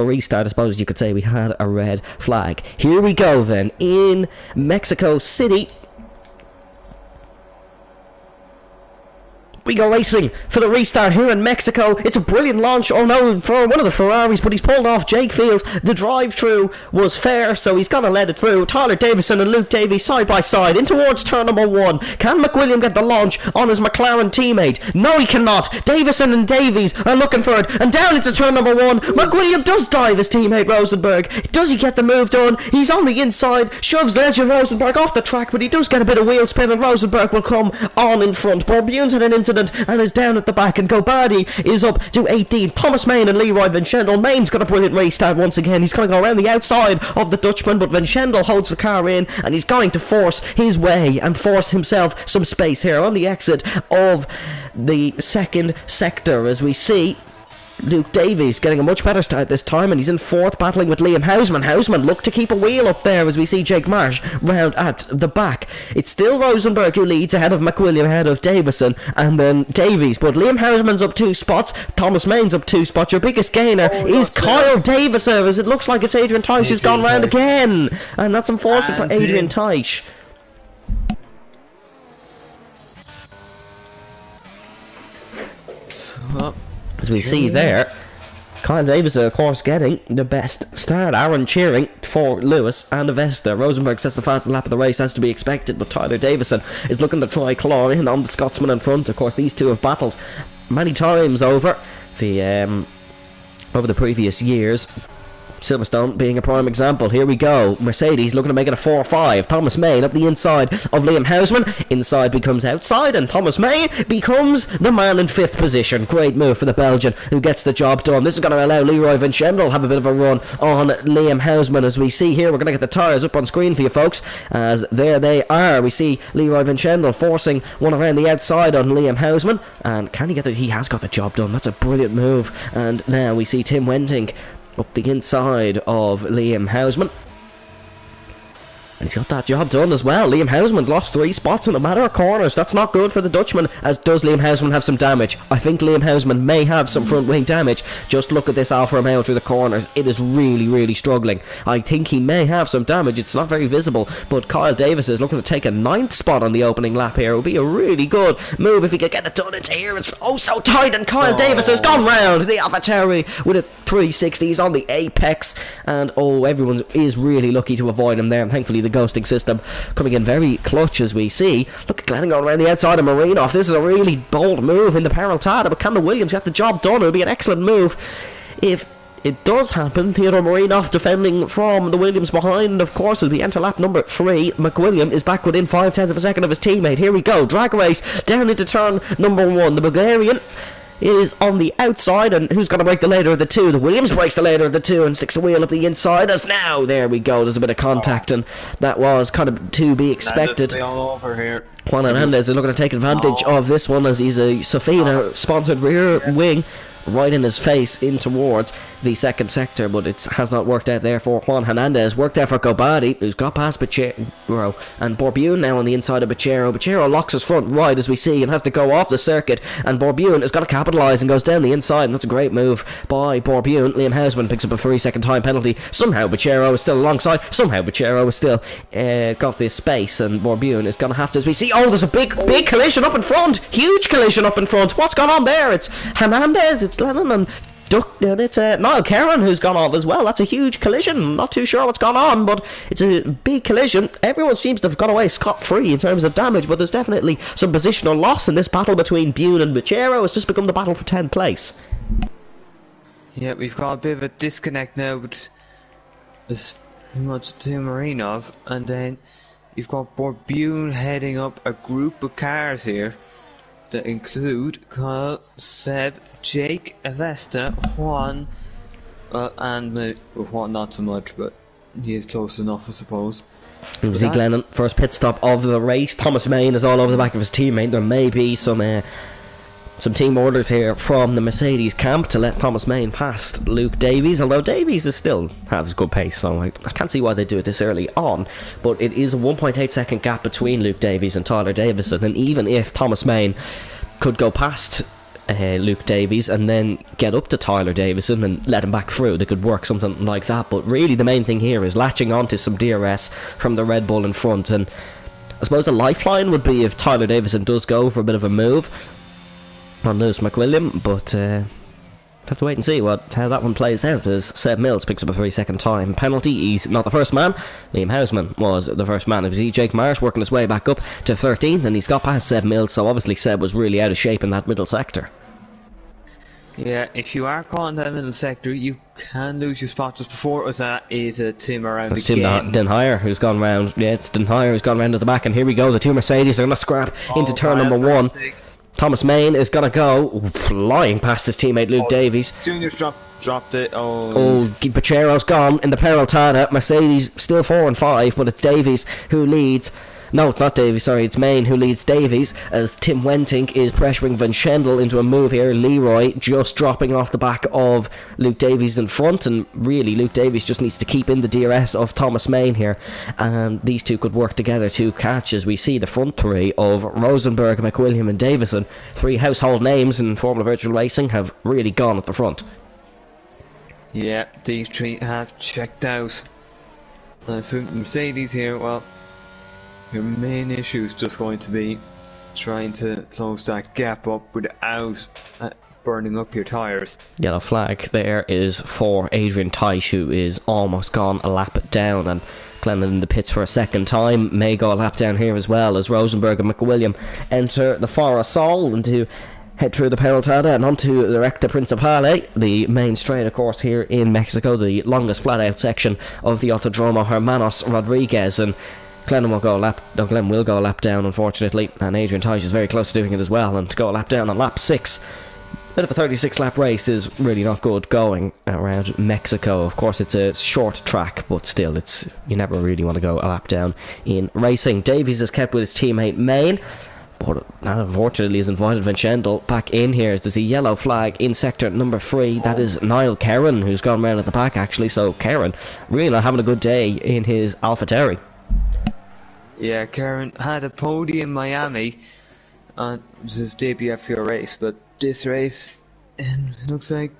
restart. I suppose you could say we had a red flag. Here we go then, in Mexico City. We go racing for the restart here in Mexico. It's a brilliant launch. Oh no, for one of the Ferraris, but he's pulled off Jake Fields. The drive-through was fair, so he's gonna let it through. Tyler Davison and Luke Davies side by side in towards turn number 1. Can McWilliam get the launch on his McLaren teammate? No, he cannot. Davison and Davies are looking for it, and down into turn number 1. McWilliam does dive his teammate Rosenberg. Does he get the move done? He's on the inside, shoves Legend Rosenberg off the track, but he does get a bit of wheel spin, and Rosenberg will come on in front. Bourbune's had an incident and is down at the back, and Gobardi is up to 18. Thomas Main and Leroy Vincendel. Main's got a brilliant restart once again. He's going to go around the outside of the Dutchman, but Vincendel holds the car in, and he's going to force his way and force himself some space here on the exit of the second sector, as we see Luke Davies getting a much better start this time, and he's in 4th, battling with Liam Houseman. Houseman look to keep a wheel up there as we see Jake Marsh round at the back. It's still Rosenberg who leads ahead of McWilliam, ahead of Davison, and then Davies. But Liam Houseman's up 2 spots, Thomas Main's up 2 spots. Your biggest gainer is Kyle Davison, as it looks like it's Adrian Teich who's gone round again. And that's unfortunate for Adrian Teich. So, as we see there, Kyle Davis, of course, getting the best start. Aaron cheering for Lewis and Avesta. Rosenberg sets the fastest lap of the race, as to be expected, but Tyler Davison is looking to try claw in on the Scotsman in front. Of course, these two have battled many times over the previous years. Silverstone being a prime example. Here we go. Mercedes looking to make it a 4-5. Thomas Main up the inside of Liam Houseman. Inside becomes outside, and Thomas Main becomes the man in 5th position. Great move for the Belgian, who gets the job done. This is going to allow Leroy Vinchendel have a bit of a run on Liam Houseman. As we see here, we're going to get the tyres up on screen for you folks, as there they are. We see Leroy Vinchendel forcing one around the outside on Liam Houseman, and can he get it? He has got the job done. That's a brilliant move. And now we see Tim Wenting up the inside of Liam Houseman. And he's got that job done as well. Liam Houseman's lost 3 spots in a matter of corners. That's not good for the Dutchman, as does Liam Houseman have some damage. I think Liam Houseman may have some front wing damage. Just look at this Alfa Romeo through the corners. It is really, really struggling. I think he may have some damage. It's not very visible, but Kyle Davis is looking to take a 9th spot on the opening lap here. It would be a really good move if he could get it done into here. It's oh so tight, and Kyle Davis has gone round the AlphaTauri with a 360. He's on the apex, and everyone is really lucky to avoid him there, and thankfully the ghosting system coming in very clutch. As we see, look at Glennon going around the outside of Marinoff. This is a really bold move in the Peraltada, but can the Williams get the job done? It would be an excellent move if it does happen. Theodore Marinoff defending from the Williams behind, of course, as we enter lap number 3. McWilliam is back within 0.5 of a second of his teammate. Here we go, drag race down into turn number 1. The Bulgarian is on the outside, and who's going to break the later of the two? The Williams breaks the later of the two and sticks a wheel up the inside. As now, there we go, there's a bit of contact, and that was kind of to be expected. all over here. Juan Hernandez is looking to take advantage of this one, as he's a Sofina sponsored rear wing right in his face in towards the second sector, but it has not worked out there for Juan Hernandez. Worked out for Gobadi, who's got past Bachero, and Borbune now on the inside of Bachero. Bachero locks his front right, as we see, and has to go off the circuit, and Borbune has got to capitalise and goes down the inside, and that's a great move by Borbune. Liam Houseman picks up a 3-second time penalty. Somehow Bachero is still alongside, somehow Bachero is still got this space, and Borbune is going to have to, as we see, there's a big collision up in front, huge collision up in front. What's gone on there? It's Hernandez, it's Lennon, and it's Niall Caron who's gone off as well. That's a huge collision. Not too sure what's gone on, but it's a big collision. Everyone seems to have got away scot-free in terms of damage, but there's definitely some positional loss in this battle between Bune and Bachero. It's just become the battle for 10th place. Yeah, we've got a bit of a disconnect now, but there's much to Marinov, and then you've got Borbune heading up a group of cars here that include Kyle, Seb, Jake, Avesta, Juan, and Juan not so much, but he is close enough, I suppose. Zeke Glennon, first pit stop of the race. Thomas Main is all over the back of his teammate. There may be some team orders here from the Mercedes camp to let Thomas Main past Luke Davies, although Davies is still has good pace, so I can't see why they do it this early on. But it is a 1.8 second gap between Luke Davies and Tyler Davison, and even if Thomas Main could go past Luke Davies and then get up to Tyler Davison and let him back through, they could work something like that. But really the main thing here is latching onto some DRS from the Red Bull in front, and I suppose a lifeline would be if Tyler Davison does go for a bit of a move on Lewis McWilliam, but have to wait and see how that one plays out, as Seb Mills picks up a 3-second time penalty. He's not the first man. Liam Houseman was the first man. It was Jake Marsh working his way back up to 13th, and he's got past Seb Mills, so obviously Seb was really out of shape in that middle sector. Yeah, if you are caught in that middle sector, you can lose your spot. Just before us, that is a Tim around again. Tim Denhire who's gone round. Yeah, it's Denhire who's gone round to the back, and here we go. The two Mercedes are going to scrap into turn number 1. Thomas Main is going to go flying past his teammate Luke Davies. Junior's dropped it. Bachero's gone in the Peraltada. Mercedes still 4 and 5, but it's Davies who leads No, it's not Davies, sorry, it's Main who leads Davies as Tim Wentink is pressuring Van Schendel into a move here. Leroy just dropping off the back of Luke Davies in front, and really Luke Davies just needs to keep in the DRS of Thomas Main here, and these two could work together to catch as we see the front three of Rosenberg, McWilliam and Davison, three household names in Formula Virtual Racing, have really gone at the front. Yeah, these three have checked out. So Mercedes here, well, your main issue is just going to be trying to close that gap up without burning up your tyres. Yellow flag there is for Adrian Teich, who is almost gone a lap down, and Glennon in the pits for a second time may go a lap down here as well as Rosenberg and McWilliam enter the Foro Sol and to head through the Peraltada and onto the Recta Principale, the main straight of course here in Mexico, the longest flat out section of the Autodromo Hermanos Rodriguez, and Glenn will go a lap down unfortunately, and Adrian Teich is very close to doing it as well, and to go a lap down on lap 6. Bit of a 36 lap race is really not good going around Mexico. Of course it's a short track, but still you never really want to go a lap down in racing. Davies is kept with his teammate Main, but that unfortunately has invited Van Schendel back in here. There's a yellow flag in sector number 3. That is Niall Kerrin, who's gone round at the back actually, so Kerrin really not having a good day in his AlphaTauri. Yeah, Kerrin had a podium in Miami, it was his debut FVR race, but this race, it looks like,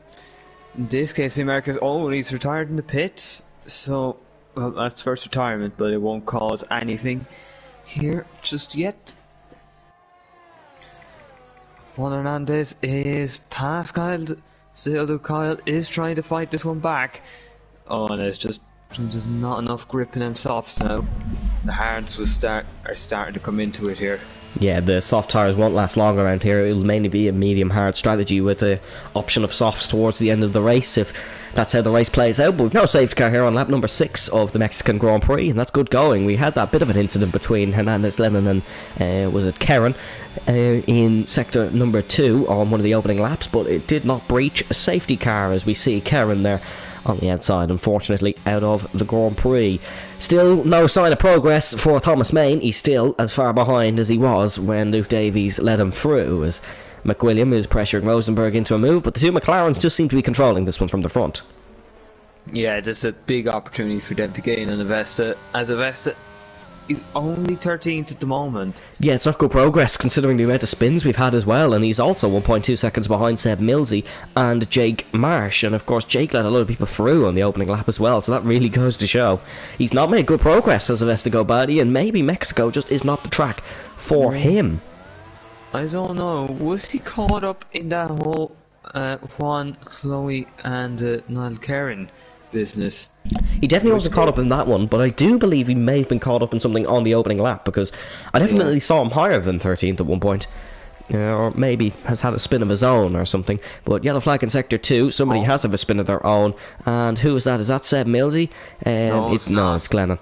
in this case, the Americans, he's retired in the pits, so, well, that's first retirement, but it won't cause anything here just yet. Juan Hernandez is past Kyle, still Kyle is trying to fight this one back. Oh, and there's just not enough grip in them softs now. The hards are starting to come into it here. Yeah, the soft tyres won't last long around here. It'll mainly be a medium-hard strategy with the option of softs towards the end of the race, if that's how the race plays out. But we've no safety car here on lap number 6 of the Mexican Grand Prix, and that's good going. We had that bit of an incident between Hernandez, Lennon and was it Kerrin in sector number 2 on one of the opening laps, but it did not breach a safety car, as we see Kerrin there on the outside, unfortunately, out of the Grand Prix. Still no sign of progress for Thomas Main. He's still as far behind as he was when Luke Davies led him through, as McWilliam is pressuring Rosenberg into a move, but the two McLarens just seem to be controlling this one from the front. Yeah, this is a big opportunity for them to gain on Avesta, as Avesta is only 13th at the moment. Yeah, it's not good progress considering the amount of spins we've had as well, and he's also 1.2 seconds behind Seb Millsy and Jake Marsh, and of course Jake let a lot of people through on the opening lap as well, so that really goes to show he's not made good progress as Avesta go badly, and maybe Mexico just is not the track for him. I don't know, was he caught up in that whole Juan, Chloe and Niall Kerrin business? He definitely wasn't caught up in that one, but I do believe he may have been caught up in something on the opening lap, because I definitely saw him higher than 13th at one point. Or maybe has had a spin of his own or something. But yellow flag in sector 2, somebody has had a spin of their own. And who is that? Is that Seb Millsy? No, it's Glennon.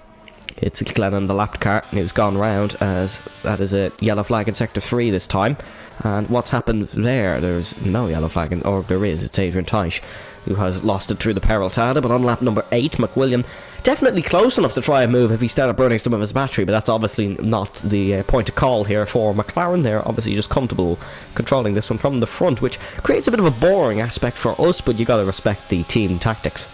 It's Glennon, the lapped car, who's gone round, as that is a yellow flag in sector 3 this time. And what's happened there? There's no yellow flag, or there is, it's Adrian Teich, who has lost it through the Peraltada. But on lap number 8, McWilliam definitely close enough to try and move if he started burning some of his battery, but that's obviously not the point of call here for McLaren. They're obviously just comfortable controlling this one from the front, which creates a bit of a boring aspect for us, but you gotta respect the team tactics.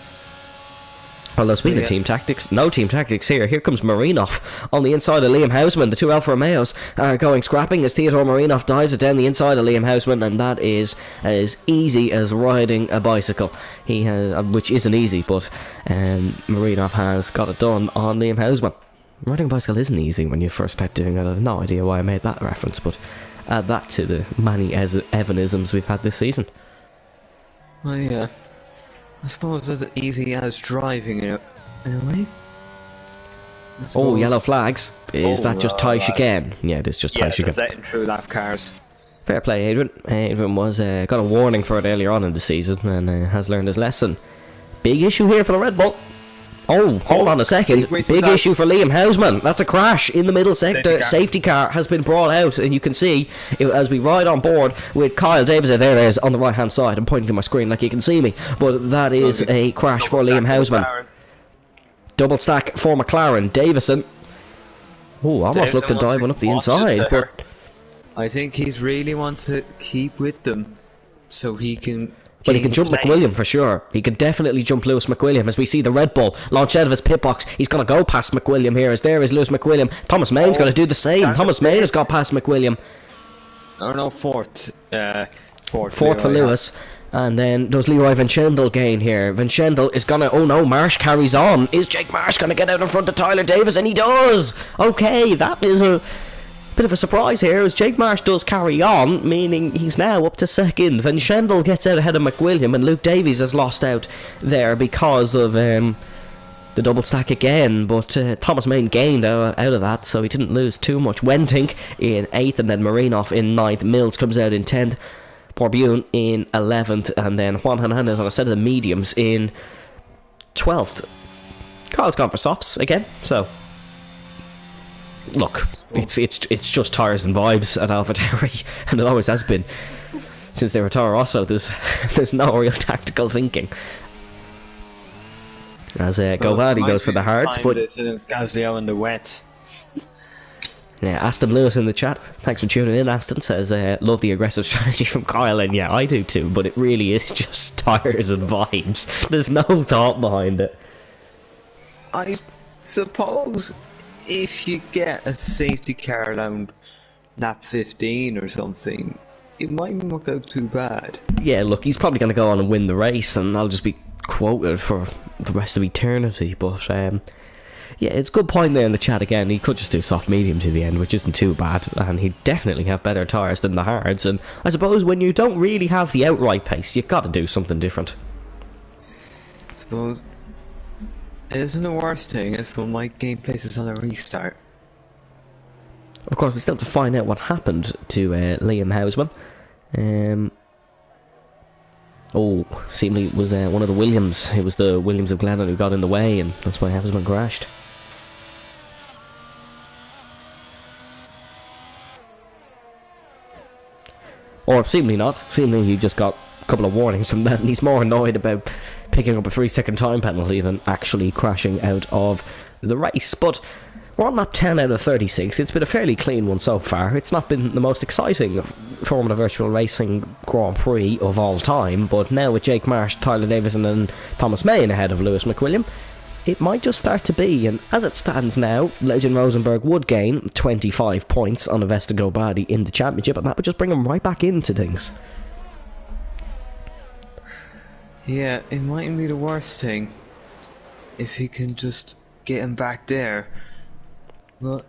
Although speaking of team tactics, no team tactics here. Here comes Marinov on the inside of Liam Houseman. The two Alfa Romeos are going scrapping as Theodore Marinov dives it down the inside of Liam Houseman, and that is as easy as riding a bicycle. He has, which isn't easy, but Marinov has got it done on Liam Houseman. Riding a bicycle isn't easy when you first start doing it. I have no idea why I made that reference, but add that to the many Evanisms we've had this season. Well, yeah. I suppose it's as easy as driving it in a way. Oh, yellow flags. Is that just Teich again? Yeah, it is just Teich again. Yeah, letting through lap cars. Fair play, Adrian. Adrian was got a warning for it earlier on in the season and has learned his lesson. Big issue here for the Red Bull. Oh, hold on a second. Big issue for Liam Houseman. That's a crash in the middle sector. Safety car has been brought out, and you can see as we ride on board with Kyle Davis. There it is on the right hand side. I'm pointing to my screen like you can see me, but that is a crash for Liam Houseman. Double stack for McLaren. Davison Oh, almost looked to Davidson dive wants one to up the watch it inside, there. but I think he's really want to keep with them, so he can. he can gain jump place. McWilliam for sure. He can definitely jump Lewis McWilliam as we see the Red Bull launch out of his pit box. He's going to go past McWilliam here. As there is Lewis McWilliam. Thomas Main's going to do the same. Stand Thomas up Main there. has got past McWilliam. Oh no, fourth. Fourth Fourth for Leroy. Lewis. And then does Leroy Van Schendel gain here? Van Schendel is gonna... Oh no, Marsh carries on. Is Jake Marsh gonna get out in front of Tyler Davis? And he does! Okay, that is a bit of a surprise here, as Jake Marsh does carry on, meaning he's now up to second. Van Schendel gets out ahead of McWilliam, and Luke Davies has lost out there because of the double stack again, but Thomas Main gained out of that, so he didn't lose too much. Wentink in 8th, and then Marinoff in 9th. Mills comes out in 10th. Borbune in 11th, and then Juan Hernandez on a set of the mediums in 12th. Carl's gone for softs again, so look, it's just tyres and vibes at AlphaTauri, and it always has been since they were Toro Rosso. There's no real tactical thinking. As Govadi goes for the hards, but Gazio in the wet. yeah, Aston Lewis in the chat. Thanks for tuning in. Aston says, love the aggressive strategy from Kyle, and yeah, I do too, but it really is just tyres and vibes. There's no thought behind it. I suppose if you get a safety car around lap 15 or something, it mightn't work out too bad. Yeah, look, he's probably going to go on and win the race, and I'll just be quoted for the rest of eternity, but yeah, it's a good point there in the chat again. He could just do soft medium to the end, which isn't too bad, and he'd definitely have better tyres than the hards. And I suppose when you don't really have the outright pace, you've got to do something different. I suppose it isn't the worst thing if we might gain places on a restart. Of course, we still have to find out what happened to Liam Houseman. Seemingly it was one of the Williams. It was the Williams of Glennon who got in the way, and that's why Houseman crashed. Or seemingly not. Seemingly he just got a couple of warnings from that, and he's more annoyed about picking up a 3-second time penalty than actually crashing out of the race. But we're on map 10 out of 36. It's been a fairly clean one so far. It's not been the most exciting Formula Virtual Racing Grand Prix of all time, but now with Jake Marsh, Tyler Davison and Thomas Main ahead of Lewis McWilliam, it might just start to be. And as it stands now, Legend Rosenberg would gain 25 points on Avesta Badi in the championship, and that would just bring him right back into things. Yeah, it mightn't be the worst thing if he can just get him back there. But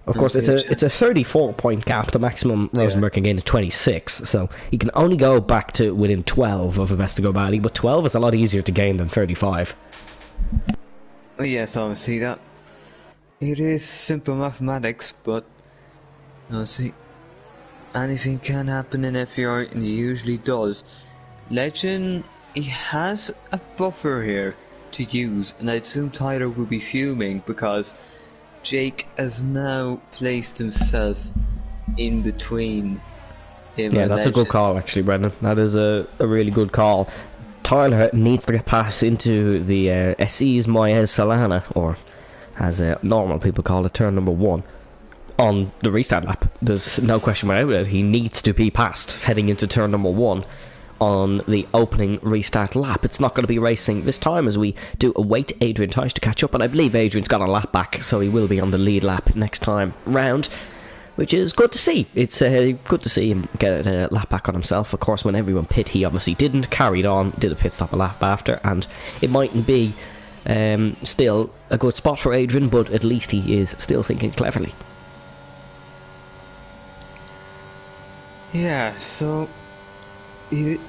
of course, it's a 34-point gap. The maximum Rosenberg can gain is 26, so he can only go back to within 12 of Avesta Badi, but 12 is a lot easier to gain than 35. Yes, obviously that it is simple mathematics, but honestly, anything can happen in FVR, and it usually does. Legend, he has a buffer here to use, and I assume Tyler will be fuming because Jake has now placed himself in between him. Yeah, and that's a good call, actually, Brendan. That is a really good call. Tyler needs to get past into the SE's Moyes Solana, or as normal people call it, turn number 1, on the restart lap. There's no question about it. He needs to be passed heading into turn number 1 on the opening restart lap. It's not going to be racing this time as we do await Adrian Tice to catch up, and I believe Adrian's got a lap back, so he will be on the lead lap next time round, which is good to see. It's good to see him get a lap back on himself. Of course, when everyone pit, he obviously didn't, carried on, did a pit stop a lap after, and it mightn't be still a good spot for Adrian, but at least he is still thinking cleverly. Yeah, so of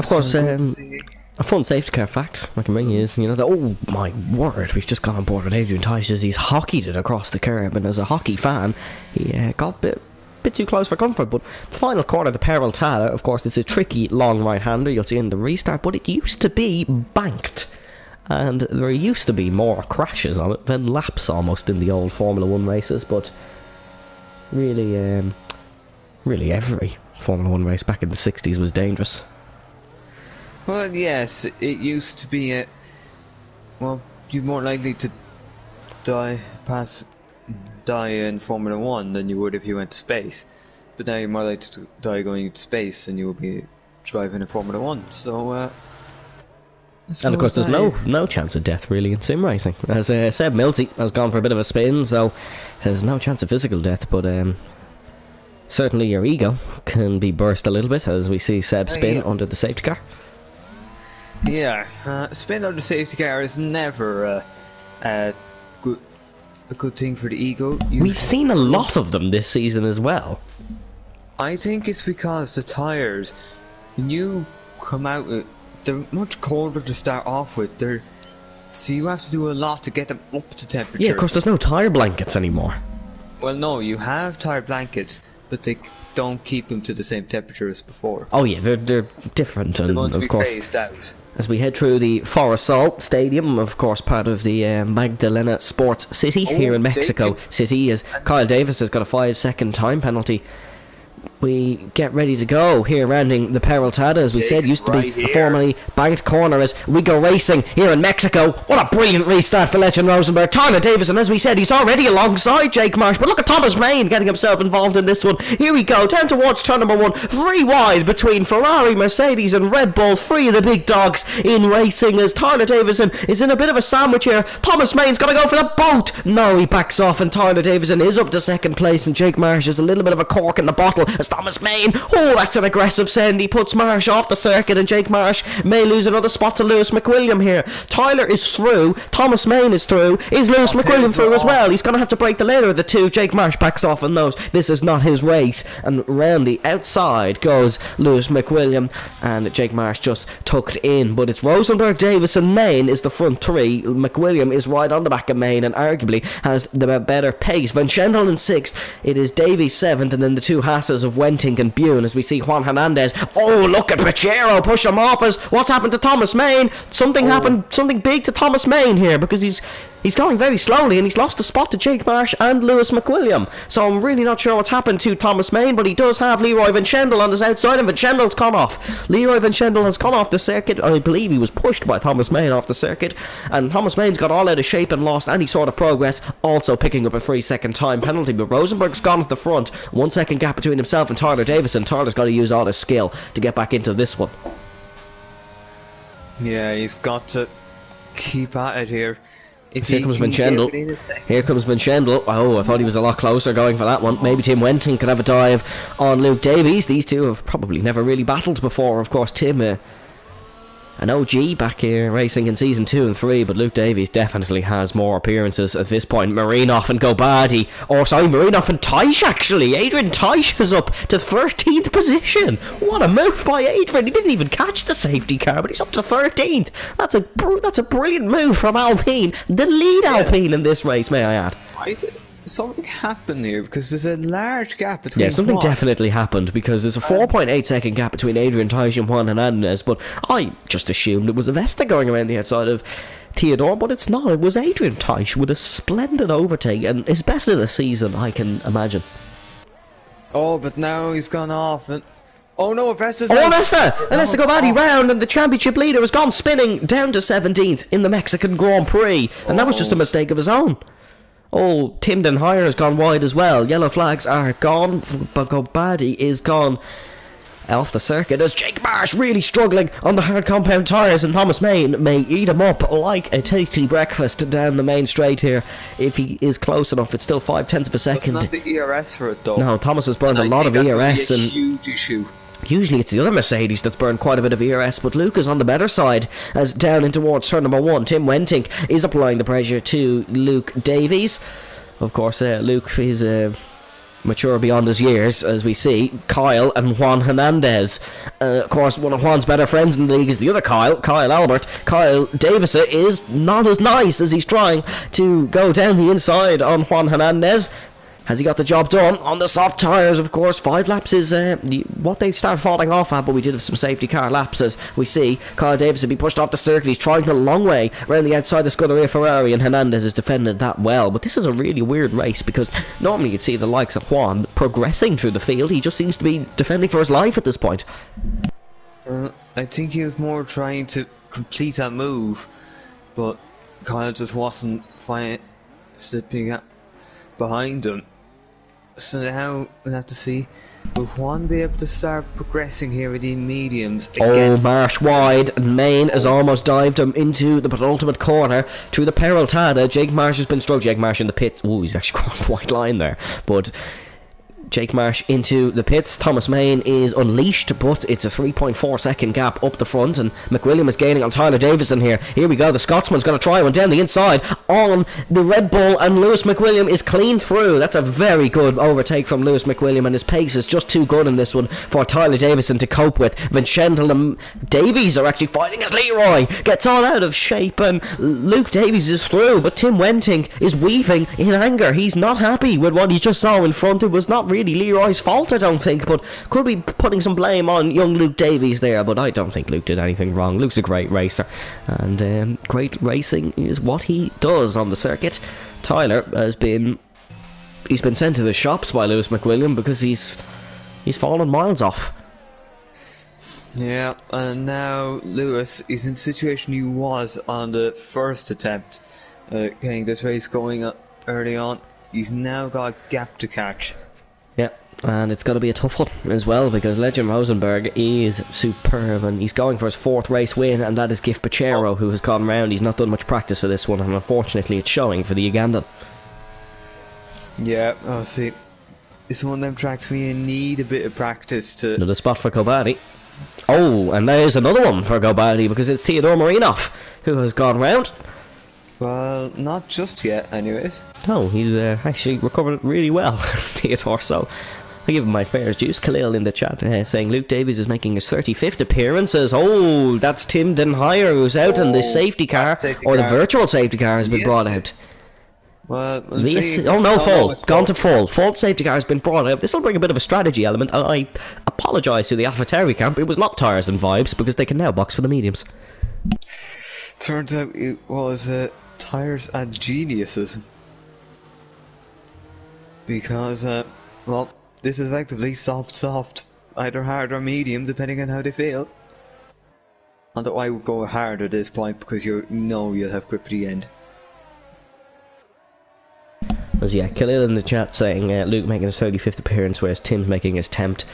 course, a fun safety car fact I can bring you is, that, oh my word, we've just gone on board with Adrian Tice as he's hockeyed it across the curb, and as a hockey fan, he got a bit too close for comfort. But the final corner, the Peril Tala, of course, it's a tricky long right-hander, you'll see in the restart, but it used to be banked, and there used to be more crashes on it than laps almost in the old Formula 1 races, but really every Formula 1 race back in the 60s was dangerous. Well, yes, it used to be you're more likely to die in Formula 1 than you would if you went to space. But now you're more likely to die going into space than you will be driving in Formula 1. So, and of course, there's no chance of death really in sim racing. As Seb Milsey has gone for a bit of a spin, so there's no chance of physical death, but certainly your ego can be burst a little bit, as we see Seb spin under the safety car. Yeah, spin under the safety car is never a good thing for the ego. Usually. We've seen a lot of them this season as well. I think it's because the tyres, when you come out with, they're much colder to start off with. So you have to do a lot to get them up to temperature. Yeah, of course, there's no tyre blankets anymore. Well, no, you have tyre blankets, but they don't keep them to the same temperature as before. Oh yeah, they're different, they're and going to of be course, phased out. as we head through the Forrestal Stadium, of course part of the Magdalena Sports City here in Mexico City, as Kyle Davis has got a 5-second time penalty. We get ready to go here, rounding the Peraltada, as we said, used to be a formerly banked corner, as we go racing here in Mexico. What a brilliant restart for Legend Rosenberg. Tyler Davison, as we said, he's already alongside Jake Marsh, but look at Thomas Main getting himself involved in this one. Here we go, down towards turn number 1, 3 wide between Ferrari, Mercedes and Red Bull, 3 of the big dogs in racing, as Tyler Davison is in a bit of a sandwich here. Thomas Main's got to go for the boat. No, he backs off, and Tyler Davison is up to second place, and Jake Marsh is a little bit of a cork in the bottle as Thomas Main, oh, that's an aggressive send. He puts Marsh off the circuit, and Jake Marsh may lose another spot to Lewis McWilliam here. Tyler is through, Thomas Main is through. Is Lewis McWilliam through as well? He's going to have to break the later of the two. Jake Marsh backs off and knows this is not his race, and round the outside goes Lewis McWilliam, and Jake Marsh just tucked in. But it's Rosenberg, Davis and Main is the front 3. McWilliam is right on the back of Main and arguably has the better pace. Van Schendel in 6th, it is Davies 7th, and then the two Hasses of Wenting and Bune, as we see Juan Hernandez. Oh, look at Pachero push him off. As what's happened to Thomas Main? Something happened, something big to Thomas Main here, because he's going very slowly, and he's lost a spot to Jake Marsh and Lewis McWilliam. So I'm really not sure what's happened to Thomas Main, but he does have Leroy Van Schendel on his outside, and Van Schendel's come off. Leroy Van Schendel has come off the circuit. I believe he was pushed by Thomas Main off the circuit, and Thomas Main's got all out of shape and lost any sort of progress, also picking up a 3-second time penalty. But Rosenberg's gone at the front, 1 second gap between himself and Tyler Davison. Tyler's got to use all his skill to get back into this one. Yeah, he's got to keep at it here. Here comes Van Schendel. Here comes Van Schendel. Oh, I thought he was a lot closer going for that one. Maybe Tim Wenting could have a dive on Luke Davies. These two have probably never really battled before. Of course, Tim, an OG back here racing in season 2 and 3, but Luke Davies definitely has more appearances at this point. Marinov and Gobadi, Marinov and Taish actually. Adrian Taish is up to 13th position. What a move by Adrian. He didn't even catch the safety car, but he's up to 13th. That's a brilliant move from Alpine, the lead Alpine in this race, may I add. Something happened here, because there's a large gap between. Yeah, something definitely happened, because there's a 4.8 second gap between Adrian Taish and Juan Hernandez, but I just assumed it was a Vesta going around the outside of Theodore, but it's not. It was Adrian Taish with a splendid overtake, and his best of the season, I can imagine. Oh, but now he's gone off, and oh no, Vesta's Vesta Gobadi round, and the championship leader has gone spinning down to 17th in the Mexican Grand Prix, and that was just a mistake of his own. Oh, Tim Den Heyer has gone wide as well. Yellow flags are gone, but Gobadi is gone off the circuit, as Jake Marsh really struggling on the hard compound tyres, and Thomas Main may eat him up like a tasty breakfast down the main straight here if he is close enough. It's still 0.5 of a second. It's not the ERS for it though. No, Thomas has burned a lot of ERS, and huge issue. Usually it's the other Mercedes that's burned quite a bit of ERS, but Luke is on the better side, as down in towards turn number 1. Tim Wenting is applying the pressure to Luke Davies. Of course, Luke is mature beyond his years, as we see. Kyle and Juan Hernandez. Of course, one of Juan's better friends in the league is the other Kyle Albert. Kyle Davison is not as nice as he's trying to go down the inside on Juan Hernandez. Has he got the job done on the soft tyres? Of course, 5 laps is what they start falling off at, but we did have some safety car laps, as we see Kyle Davison be pushed off the circuit. He's trying a long way around the outside of Scuderia Ferrari, and Hernandez has defended that well. But this is a really weird race, because normally you'd see the likes of Juan progressing through the field. He just seems to be defending for his life at this point. I think he was more trying to complete that move, but Kyle just wasn't slipping up behind him. So now we'll have to see, will Juan be able to start progressing here with the mediums against... Oh, Marsh wide, and Main has almost dived him into the penultimate corner through the Peraltada. Jake Marsh has been struck. Jake Marsh in the pit. Oh, he's actually crossed the white line there. But Jake Marsh into the pits. Thomas Main is unleashed, but it's a 3.4 second gap up the front, and McWilliam is gaining on Tyler Davison here. Here we go, the Scotsman's going to try one down the inside on the Red Bull, and Lewis McWilliam is clean through. That's a very good overtake from Lewis McWilliam, and his pace is just too good in this one for Tyler Davison to cope with. Vincendel and Davies are actually fighting as Leroy gets all out of shape, and Luke Davies is through, but Tim Wenting is weaving in anger. He's not happy with what he just saw in front. It was not really Leroy's fault, I don't think, but could be putting some blame on young Luke Davies there, but I don't think Luke did anything wrong. Luke's a great racer, and great racing is what he does on the circuit. Tyler he's been sent to the shops by Lewis McWilliam because he's fallen miles off. Yeah, and now Lewis is in the situation he was on the first attempt, getting this race going early on. He's now got a gap to catch. Yeah, and it's going to be a tough one as well, because Legend Rosenberg is superb, and he's going for his 4th race win, and that is Gif Pachero, who has gone round. He's not done much practice for this one, and unfortunately it's showing for the Ugandan. Yeah, oh, see, it's one of them tracks where you need a bit of practice to... Another spot for Kobadi. Oh, and there's another one for Kobadi, because it's Theodore Marinov who has gone round. Well, not just yet, anyways. No, he's actually recovered really well, Theodore, so I give him my fair dues. Khalil in the chat saying Luke Davies is making his 35th appearance. Says, oh, that's Tim Denhyer who's out in the safety car, the virtual safety car has been brought out. Well, see. Oh no, full. Gone to full. Full safety car has been brought out. This will bring a bit of a strategy element, and I apologise to the AlphaTauri camp. It was not tyres and vibes, because they can now box for the mediums. Turns out it was tyres and geniuses. Because, well, this is effectively soft, either hard or medium, depending on how they feel. Although I would go hard at this point, because you know you'll have grip at the end. As yeah, Khalil in the chat saying Luke making his 35th appearance, whereas Tim's making his 10th.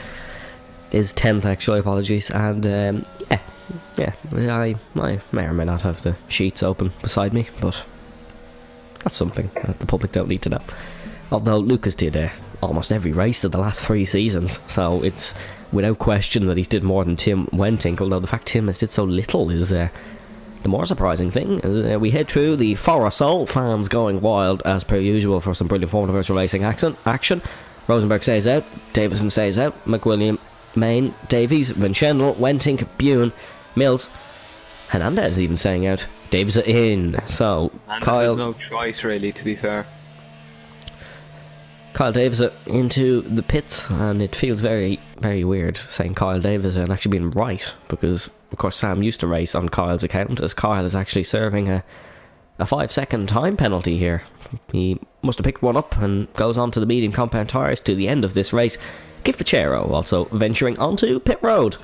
His 10th, actually, apologies. And, yeah, I may or may not have the sheets open beside me, but that's something that the public don't need to know. Although Lucas did almost every race of the last 3 seasons, so it's without question that he's did more than Tim Wenting, although the fact Tim has did so little is the more surprising thing. We head through the Forasol, fans going wild as per usual for some brilliant Formula Virtual Racing action. Rosenberg stays out, Davison stays out, McWilliam, Main, Davies, Vincendel, Wenting, Bune, Mills, Hernandez even staying out. Davies in, so Kyle... There's no choice really, to be fair. Kyle Davis into the pits, and it feels very, very weird saying Kyle Davis and actually being right, because of course Sam used to race on Kyle's account, as Kyle is actually serving a 5-second time penalty here. He must have picked one up and goes on to the medium compound tyres to the end of this race. Gif Pachero also venturing onto pit road.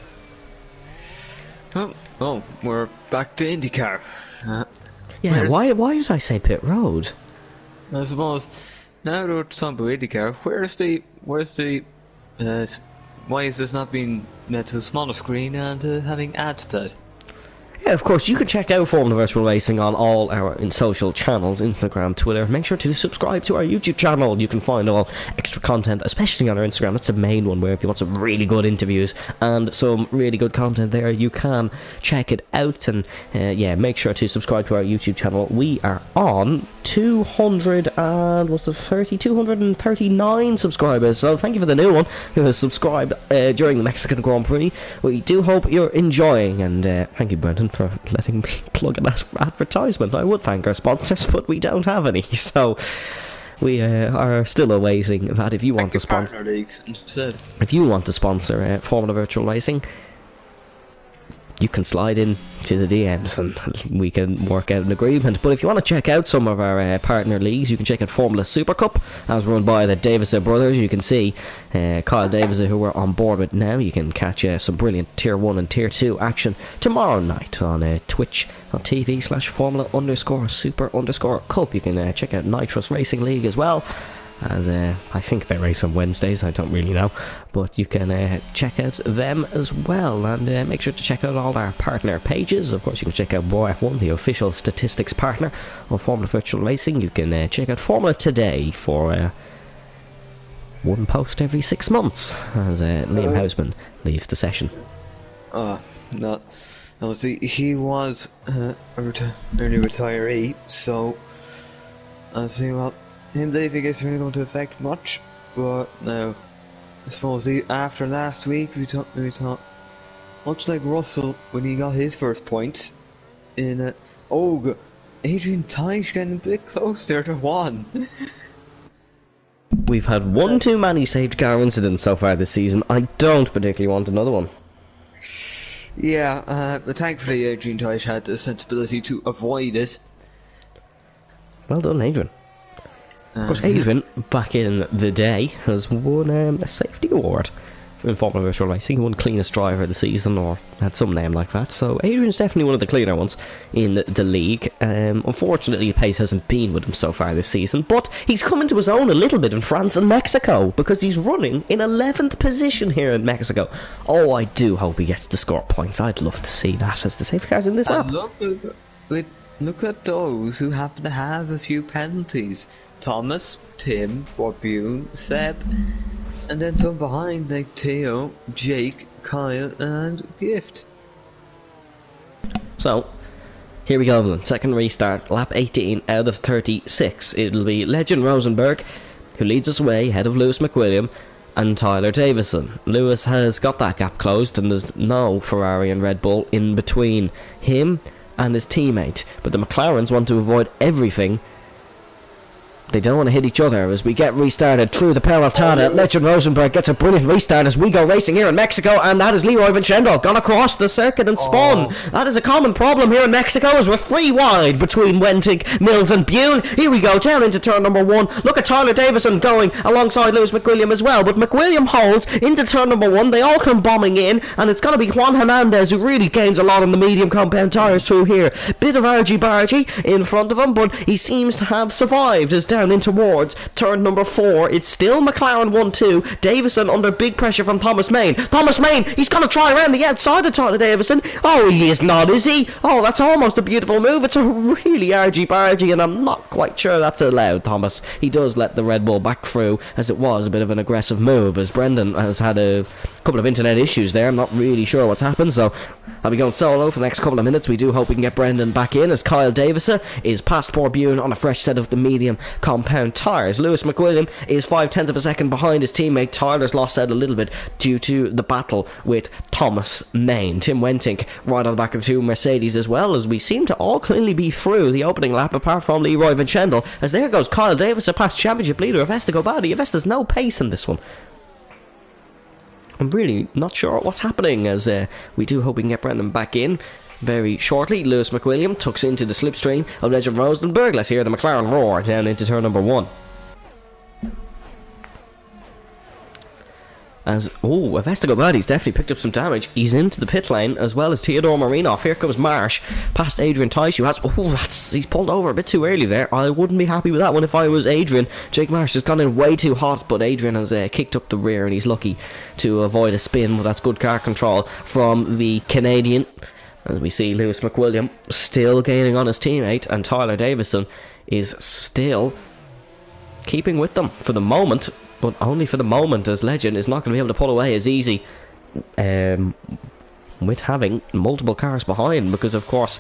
Oh, we're back to IndyCar. Yeah, why did I say pit road? I suppose now that we're talking about IndyCar, why is this not being made to a smaller screen and having ads played? Yeah, of course, you can check out Formula Virtual Racing on all our social channels, Instagram, Twitter. Make sure to subscribe to our YouTube channel. You can find all extra content, especially on our Instagram. That's the main one, where if you want some really good interviews and some really good content there, you can check it out. And yeah, make sure to subscribe to our YouTube channel. We are on 239 subscribers, so thank you for the new one who has subscribed during the Mexican Grand Prix. We do hope you're enjoying, and thank you, Brendan, for letting me plug an advertisement. I would thank our sponsors, but we don't have any, so we are still awaiting that. If you want to sponsor, Formula Virtual Racing, you can slide in to the DMs and we can work out an agreement. But if you want to check out some of our partner leagues, you can check out Formula Super Cup, as run by the Davison brothers. You can see Kyle Davison, who we're on board with now. You can catch some brilliant Tier 1 and Tier 2 action tomorrow night on Twitch on TV/Formula_Super_Cup. You can check out Nitrous Racing League as well, as I think they race on Wednesdays, I don't really know, but you can check out them as well, and make sure to check out all our partner pages. Of course, you can check out BoyF1, the official statistics partner of Formula Virtual Racing. You can check out Formula Today for one post every 6 months, as Liam Houseman leaves the session. No, see, he was a early retiree, so I see, well, him leaving isn't really going to affect much, but no, I suppose after last week we thought, much like Russell when he got his first points in Adrian Teich getting a bit closer to one. We've had one too many saved car incidents so far this season. I don't particularly want another one. Yeah, but thankfully Adrian Teich had the sensibility to avoid it. Well done, Adrian. Of course, Adrian, back in the day, has won a safety award in Formula Virtual Racing. He won cleanest driver of the season, or had some name like that. So Adrian's definitely one of the cleaner ones in the league. Unfortunately, pace hasn't been with him so far this season, but he's come into his own a little bit in France and Mexico, because he's running in 11th position here in Mexico. Oh, I do hope he gets to score points. I'd love to see that, as the safety cars in this map. Look at those who happen to have a few penalties. Thomas, Tim, Borbune, Seb, and then some behind like Theo, Jake, Kyle, and Gift. So, here we go, then. Second restart, lap 18 out of 36. It'll be Legend Rosenberg who leads us away, ahead of Lewis McWilliam and Tyler Davison. Lewis has got that gap closed, and there's no Ferrari and Red Bull in between him and his teammate. But the McLarens want to avoid everything. They don't want to hit each other as we get restarted through the Peloton. Legend Rosenberg gets a brilliant restart as we go racing here in Mexico, and that is Leroy Vincendo gone across the circuit and spun. That is a common problem here in Mexico, as we're 3 wide between Wentig, Mills and Bune. Here we go down into turn number 1. Look at Tyler Davison going alongside Lewis McWilliam as well, but McWilliam holds into turn number 1. They all come bombing in, and it's going to be Juan Hernandez who really gains a lot on the medium compound tyres through here. Bit of argy-bargy in front of him, but he seems to have survived as down in towards turn number 4. It's still McLaren 1-2. Davison under big pressure from Thomas Main. Thomas Main, he's going to try around the outside of Tyler Davison. Oh, he is not, is he? Oh, that's almost a beautiful move. It's a really argy-bargy, and I'm not quite sure that's allowed, Thomas. He does let the Red Bull back through, as it was a bit of an aggressive move, as Brendan has had a couple of internet issues there. I'm not really sure what's happened, so I'll be going solo for the next couple of minutes. We do hope we can get Brendan back in, as Kyle Davison is past Borbune on a fresh set of the medium compound tyres. Lewis McWilliam is 0.5 of a second behind his teammate. Tyler's lost out a little bit due to the battle with Thomas Main. Tim Wentink right on the back of the 2 Mercedes as well, as we seem to all cleanly be through the opening lap, apart from Leroy Vincendo, as there goes Kyle Davison past championship leader Avesta Gobadi. Avesta's no pace in this one. I'm really not sure what's happening, as we do hope we can get Brendan back in very shortly. Lewis McWilliam tucks into the slipstream of Legend Rosenberg. Let's hear the McLaren roar down into turn number 1. As, Avesta Gobadi's definitely picked up some damage. He's into the pit lane, as well as Theodore Marinoff. Here comes Marsh, past Adrian Teich, who has, he's pulled over a bit too early there. I wouldn't be happy with that one if I was Adrian. Jake Marsh has gone in way too hot, but Adrian has kicked up the rear, and he's lucky to avoid a spin, but that's good car control from the Canadian. As we see Lewis McWilliam still gaining on his teammate, and Tyler Davison is still keeping with them for the moment, but only for the moment, as Legend is not going to be able to pull away as easy with having multiple cars behind, because of course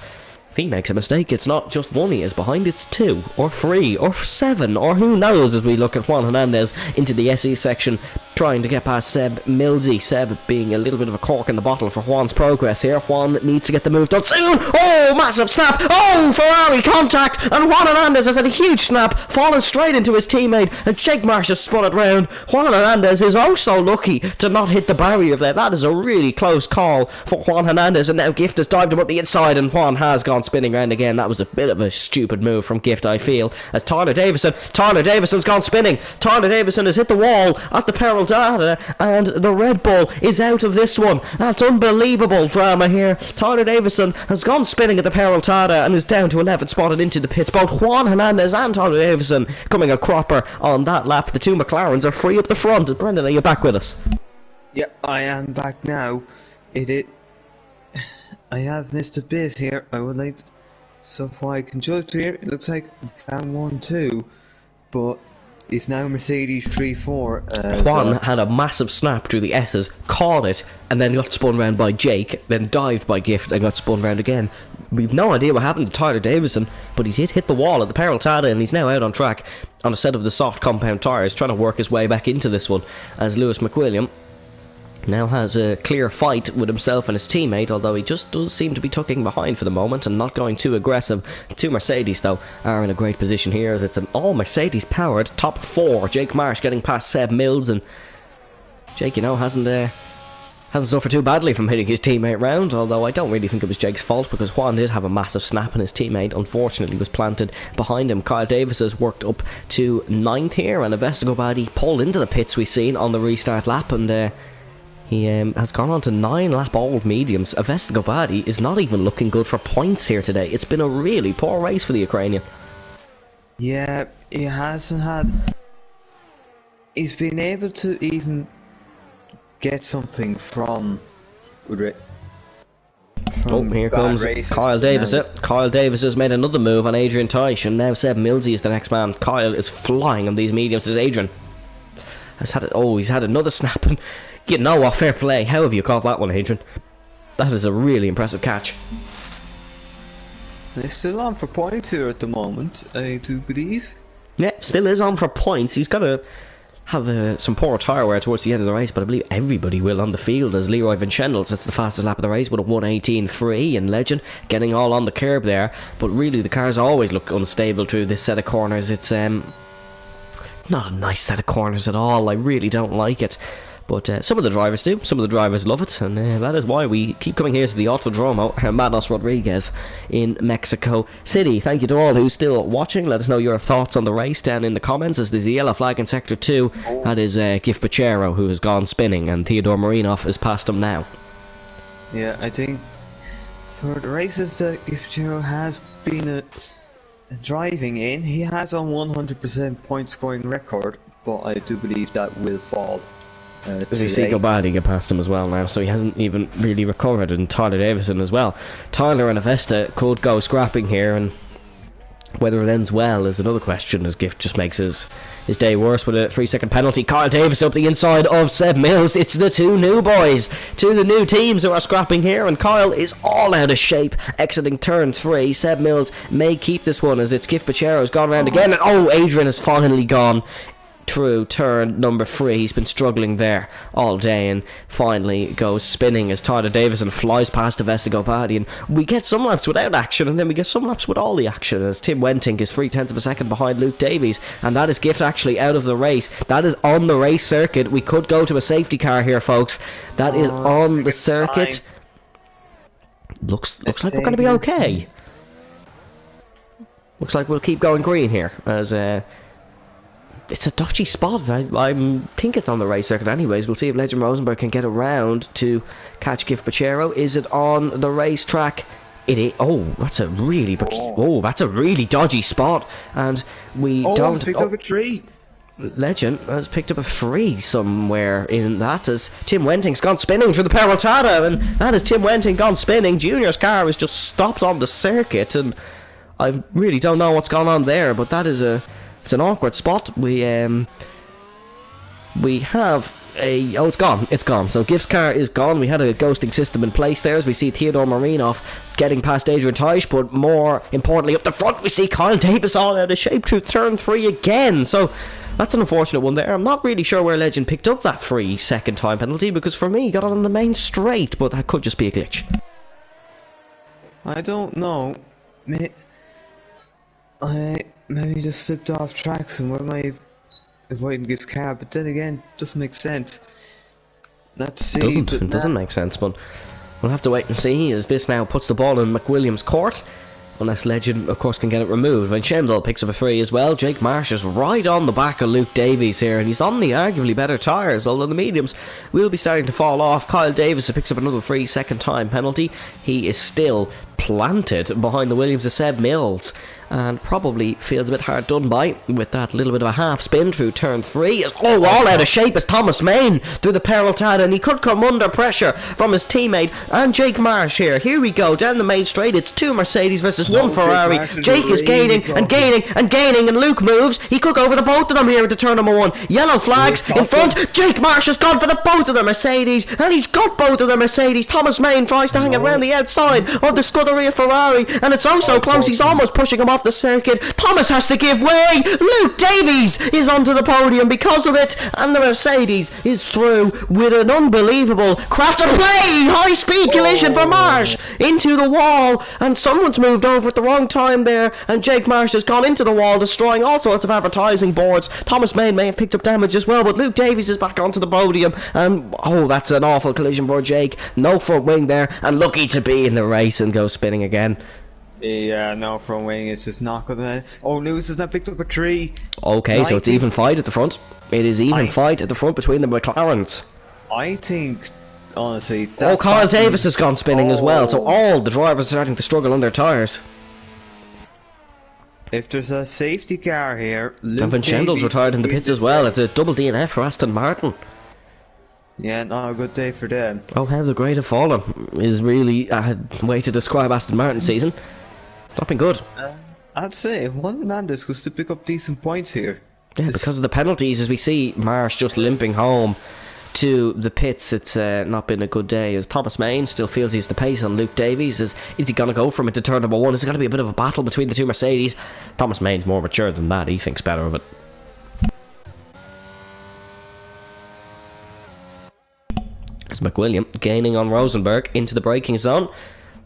if he makes a mistake, it's not just 1 he is behind, it's 2 or 3 or 7 or who knows, as we look at Juan Hernandez into the SE section trying to get past Seb Millsy. Seb being a little bit of a cork in the bottle for Juan's progress here. Juan needs to get the move done soon. Oh, massive snap. Oh, Ferrari contact. And Juan Hernandez has had a huge snap, falling straight into his teammate. And Jake Marsh has spun it round. Juan Hernandez is oh so lucky to not hit the barrier there. That is a really close call for Juan Hernandez. And now Gift has dived him up the inside. And Juan has gone spinning round again. That was a bit of a stupid move from Gift, I feel. As Tyler Davison's gone spinning. Tyler Davison has hit the wall at the peril data, and the Red Bull is out of this one. That's unbelievable drama here. Tyler Davison has gone spinning at the peril data and is down to 11th, spotted into the pits. Both Juan Hernandez and Tyler Davison coming a cropper on that lap. The two McLarens are free up the front. Brendan, are you back with us? Yep, I am back now. I have missed a bit here. I would like to, so far I can judge here, it looks like I found 1-2, but it's now Mercedes 3-4. Juan had a massive snap through the S's, caught it, and then got spun round by Jake, then dived by Gift and got spun round again. We've no idea what happened to Tyler Davison, but he did hit the wall at the peril Tada, and he's now out on track on a set of the soft compound tyres, trying to work his way back into this one, as Lewis McWilliam now has a clear fight with himself and his teammate, although he just does seem to be tucking behind for the moment and not going too aggressive. Two Mercedes, though, are in a great position here, as it's an all-Mercedes powered top four. Jake Marsh getting past Seb Mills, and Jake, you know, hasn't suffered too badly from hitting his teammate round, although I don't really think it was Jake's fault, because Juan did have a massive snap and his teammate unfortunately was planted behind him. Kyle Davis has worked up to 9th here, and Avestegobadi pulled into the pits we've seen on the restart lap, and he has gone on to 9 lap old mediums. Avestegobadi is not even looking good for points here today. It's been a really poor race for the Ukrainian. Yeah, he hasn't had... He's been able to even get something from oh, here comes Kyle Davis. Kyle Davis has made another move on Adrian Teich, and now Seb Millsy is the next man. Kyle is flying on these mediums as Adrian has had he's had another snap, and you know what, fair play. How have you caught that one, Adrian? That is a really impressive catch. They're still on for points here at the moment, I do believe. Yeah, still is on for points. He's got to have some poor tyre wear towards the end of the race, but I believe everybody will on the field, as Leroy Vinchendel sets the fastest lap of the race with a 1:18.3, and Legend getting all on the curb there. But really, the cars always look unstable through this set of corners. It's not a nice set of corners at all. I really don't like it. But some of the drivers do, some of the drivers love it, and that is why we keep coming here to the Autodromo Hermanos Rodriguez in Mexico City. Thank you to all who's still watching. Let us know your thoughts on the race down in the comments, as there's the yellow flag in Sector 2. That is Gif Pachero, who has gone spinning, and Theodore Marinov is past him now. Yeah, I think for the races that Gif Pachero has been driving in, he has a 100% point scoring record, but I do believe that will fall. As you see Gobadi get past him as well now, so he hasn't even really recovered, and Tyler Davison as well. Tyler and Avesta could go scrapping here, and whether it ends well is another question, as Gift just makes his day worse with a 3-second penalty. Kyle Davis up the inside of Seb Mills. It's the two new boys, the new teams who are scrapping here, and Kyle is all out of shape exiting turn 3. Seb Mills may keep this one, as it's Gift Pachero's gone round again, and Adrian has finally gone through turn number 3. He's been struggling there all day and finally goes spinning as Tyler Davison flies past Avestegobadi, and we get some laps without action, and then we get some laps with all the action, as Tim Wenting is 0.3 of a second behind Luke Davies, and that is Gift actually out of the race. That is on the race circuit. We could go to a safety car here, folks. That is on the circuit. Looks like we're going to be okay. Looks like we'll keep going green here, as it's a dodgy spot. I think it's on the race circuit anyways. We'll see if Legend Rosenberg can get around to catch Gif Pachero. Is it on the racetrack? It is. That's a really that's a really dodgy spot, and we don't picked up a tree. Legend has picked up a 3 somewhere in that, as Tim Wenting's gone spinning through the Perotada, and that is Tim Wenting gone spinning. Junior's car was just stopped on the circuit, and I really don't know what's gone on there, but that is it's an awkward spot. We have a... it's gone. So Gift's car is gone. We had a ghosting system in place there, as we see Theodore Marinov getting past Adrian Teich, but more importantly up the front we see Kyle Davis all out of shape through turn 3 again. So That's an unfortunate one there. I'm not really sure where Legend picked up that free second time penalty, because for me he got it on the main straight, but that could just be a glitch. I don't know. I maybe just slipped off tracks and where my avoiding this car, but then again, doesn't make sense. Let's see. It doesn't make sense, but we'll have to wait and see, as this now puts the ball in McWilliam's court. Unless Legend, of course, can get it removed. When Shemdall picks up a free as well, Jake Marsh is right on the back of Luke Davies here, and he's on the arguably better tyres, although the mediums will be starting to fall off. Kyle Davis, who picks up another free second time penalty, he is still planted behind the Williams of Seb Mills, and probably feels a bit hard done by with that little bit of a half spin through turn 3. Oh, all out of shape is Thomas Main through the Peraltad, and he could come under pressure from his teammate and Jake Marsh here. Here we go, down the main straight. It's 2 Mercedes versus 1 Ferrari. Jake is gaining and gaining and gaining, and Luke moves. He could go for the both of them here into turn number 1. Yellow flags in front. Jake Marsh has gone for the both of the Mercedes, and he's got both of the Mercedes. Thomas Main tries to hang it around the outside of the Scuderia Ferrari, and it's so close. He's almost pushing him off the circuit. Thomas has to give way. Luke Davies is onto the podium because of it, and the Mercedes is through with an unbelievable craft of play. High speed collision for Marsh into the wall, and someone's moved over at the wrong time there, and Jake Marsh has gone into the wall, destroying all sorts of advertising boards. Thomas Main may have picked up damage as well, but Luke Davies is back onto the podium, and oh, that's an awful collision for Jake. No front wing there, and lucky to be in the race and go spinning again. Yeah, no front wing is just not gonna. Oh, Lewis has now picked up a tree. Okay, so it's even fight at the front. It is even fight at the front between the McLarens. I think, honestly. Oh, Kyle Davis has gone spinning as well, so all the drivers are starting to struggle on their tyres. If there's a safety car here, and Van Schendel's retired in the pits as well. It's a double DNF for Aston Martin. Yeah, not a good day for them. Oh, how the great have fallen is really a way to describe Aston Martin's season. Not been good. I'd say if Juan Hernandez was to pick up decent points here. Yeah, because of the penalties, as we see Marsh just limping home to the pits. It's not been a good day, as Thomas Main still feels he's the pace on Luke Davies. Is he going to go from it to turn number 1? Is it going to be a bit of a battle between the two Mercedes? Thomas Main's more mature than that. He thinks better of it. As McWilliam gaining on Rosenberg into the braking zone.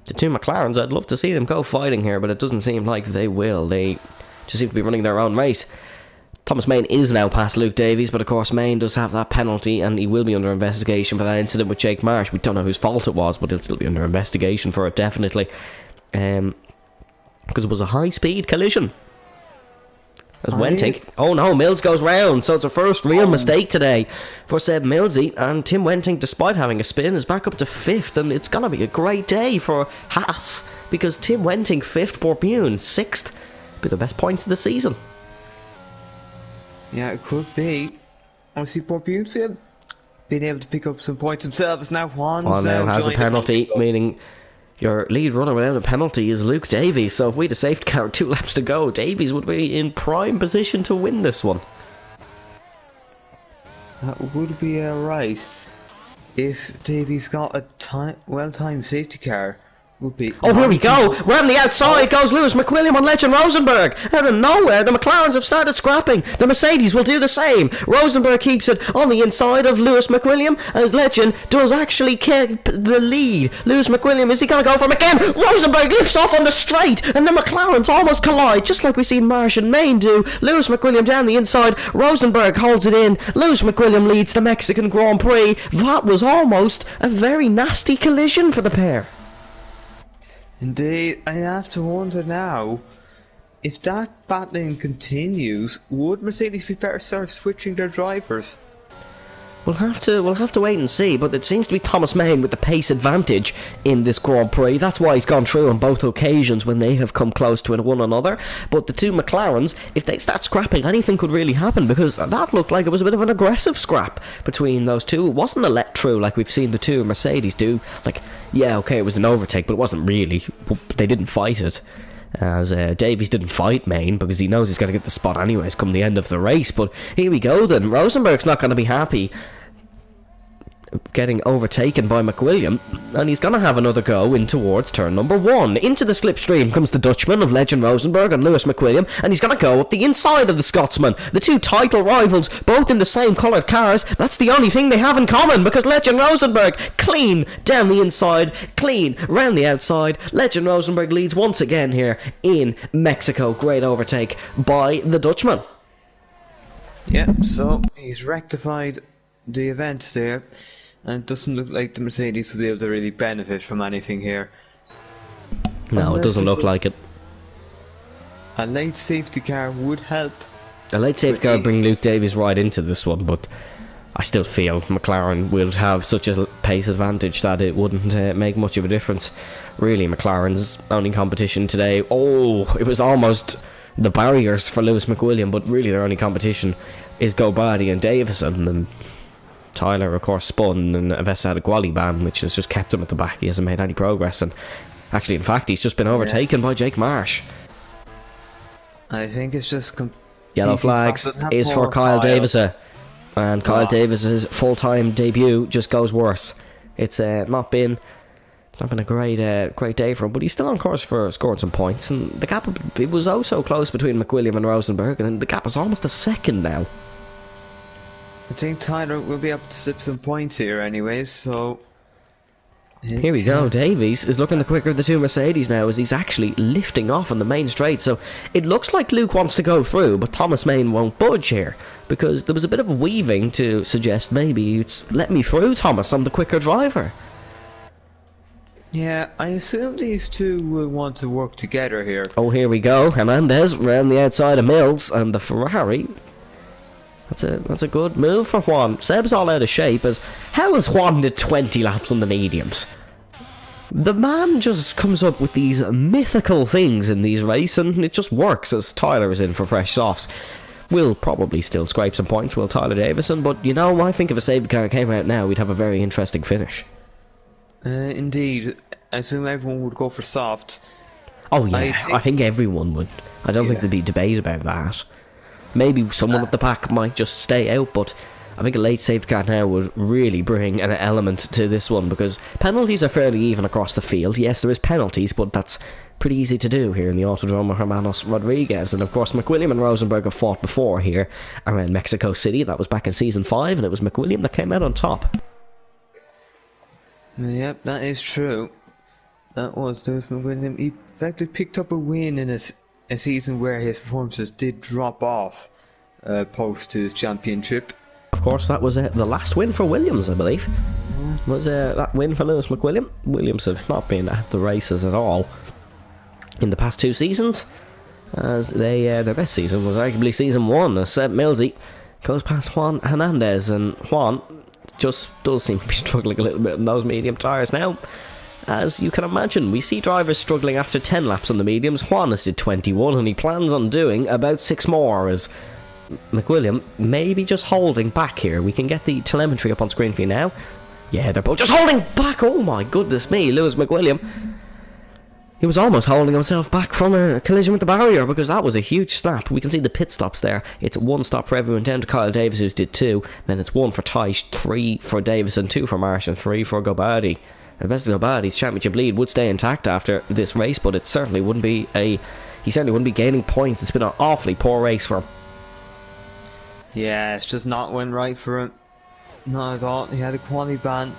The two McLarens, I'd love to see them go fighting here, but it doesn't seem like they will. They just seem to be running their own race. Thomas Main is now past Luke Davies, but of course Main does have that penalty, and he will be under investigation for that incident with Jake Marsh. We don't know whose fault it was, but he'll still be under investigation for it, definitely. Because it was a high-speed collision. As Wenting. Oh no, Mills goes round, so it's a first real mistake today for Seb Millsy, and Tim Wenting, despite having a spin, is back up to 5th, and it's going to be a great day for Haas, because Tim Wenting 5th, Borbune 6th, be the best points of the season. Yeah, it could be. Obviously, Borbune being able to pick up some points himself is now Juan's now has a penalty, meaning your lead runner without a penalty is Luke Davies, so if we had a safety car with 2 laps to go, Davies would be in prime position to win this one. That would be right. If Davies got a well-timed safety car, would be... Oh, here we go! Round the outside goes Lewis McWilliam on Legend Rosenberg. Out of nowhere, the McLarens have started scrapping. The Mercedes will do the same. Rosenberg keeps it on the inside of Lewis McWilliam, as Legend does actually keep the lead. Lewis McWilliam, is he going to go for him again? Rosenberg lifts off on the straight, and the McLarens almost collide, just like we've seen Marsh and Main do. Lewis McWilliam down the inside. Rosenberg holds it in. Lewis McWilliam leads the Mexican Grand Prix. That was almost a very nasty collision for the pair. Indeed, I have to wonder now, if that battling continues, would Mercedes be better served switching their drivers? We'll have to wait and see, but it seems to be Thomas Main with the pace advantage in this Grand Prix. That's why he's gone through on both occasions when they have come close to one another. But the two McLarens, if they start scrapping, anything could really happen, because that looked like it was a bit of an aggressive scrap between those two. It wasn't a let through like we've seen the two Mercedes do. Like, yeah, okay, it was an overtake, but it wasn't really. They didn't fight it. As Davies didn't fight Main because he knows he's going to get the spot anyways come the end of the race. But here we go then. Rosenberg's not going to be happy. getting overtaken by McWilliam, and he's going to have another go in towards turn number 1. Into the slipstream comes the Dutchman of Legend Rosenberg and Lewis McWilliam, and he's going to go up the inside of the Scotsman. The two title rivals, both in the same coloured cars. That's the only thing they have in common, because Legend Rosenberg clean down the inside, clean round the outside. Legend Rosenberg leads once again here in Mexico. Great overtake by the Dutchman. Yep, so he's rectified the events there, and it doesn't look like the Mercedes will be able to really benefit from anything here. No, it doesn't look like it. A late safety car would help. A late safety car would bring Luke Davies right into this one, but I still feel McLaren will have such a pace advantage that it wouldn't make much of a difference. Really, McLaren's only competition today, it was almost the barriers for Lewis McWilliam, but really their only competition is Gobardi and Davison, and Tyler, of course, spun, and Avesta had a quali ban, which has just kept him at the back. He hasn't made any progress, and actually, in fact, he's just been overtaken by Jake Marsh. I think it's just... Yellow flags is for Kyle Davison, and Kyle Davis's full-time debut just goes worse. It's not been a great day for him, but he's still on course for scoring some points, and the gap, it was so close between McWilliam and Rosenberg, and the gap is almost a second now. I think Tyler will be able to slip some points here anyways, so... Here we go, Davies is looking the quicker of the two Mercedes now, as he's actually lifting off on the main straight, so it looks like Luke wants to go through, but Thomas Main won't budge here, because there was a bit of weaving to suggest maybe it's let me through, Thomas, I'm the quicker driver. Yeah, I assume these two will want to work together here. Oh, here we go, Hernandez round the outside of Mills, and the Ferrari... That's a good move for Juan. Seb's all out of shape, as how has Juan did 20 laps on the mediums? The man just comes up with these mythical things in these races, and it just works, as Tyler is in for fresh softs. We'll probably still scrape some points, will Tyler Davison, but you know, I think if a safety car came out now, we'd have a very interesting finish. Indeed. I assume everyone would go for soft. Oh yeah, I think everyone would. I don't think there'd be debate about that. Maybe someone at the back might just stay out, but I think a late safety car now would really bring an element to this one, because penalties are fairly even across the field. Yes, there is penalties, but that's pretty easy to do here in the Autodromo Hermanos Rodriguez. And of course, McWilliam and Rosenberg have fought before here around Mexico City. That was back in Season 5, and it was McWilliam that came out on top. Yep, that is true. That was Lewis McWilliam. He effectively picked up a win in a season where his performances did drop off post his championship. Of course, that was the last win for Williams, I believe. Was that win for Lewis McWilliam? Williams have not been at the races at all in the past 2 seasons, as their best season was arguably Season 1, as Seb Millsy goes past Juan Hernandez, and Juan just does seem to be struggling a little bit in those medium tyres now. As you can imagine, we see drivers struggling after 10 laps on the mediums. Juan has did 21, and he plans on doing about 6 more, as McWilliam may be just holding back here. We can get the telemetry up on screen for you now. Yeah, they're both just holding back. Oh my goodness me, Lewis McWilliam. He was almost holding himself back from a collision with the barrier, because that was a huge snap. We can see the pit stops there. It's 1 stop for everyone down to Kyle Davis, who's did 2. Then it's 1 for Tyche, 3 for Davison, 2 for Marsh, and 3 for Gobardi. Investing Gobardi's championship lead would stay intact after this race, but it certainly wouldn't be he certainly wouldn't be gaining points. It's been an awfully poor race for him. Yeah, it's just not went right for him. Not at all. He had a quality ban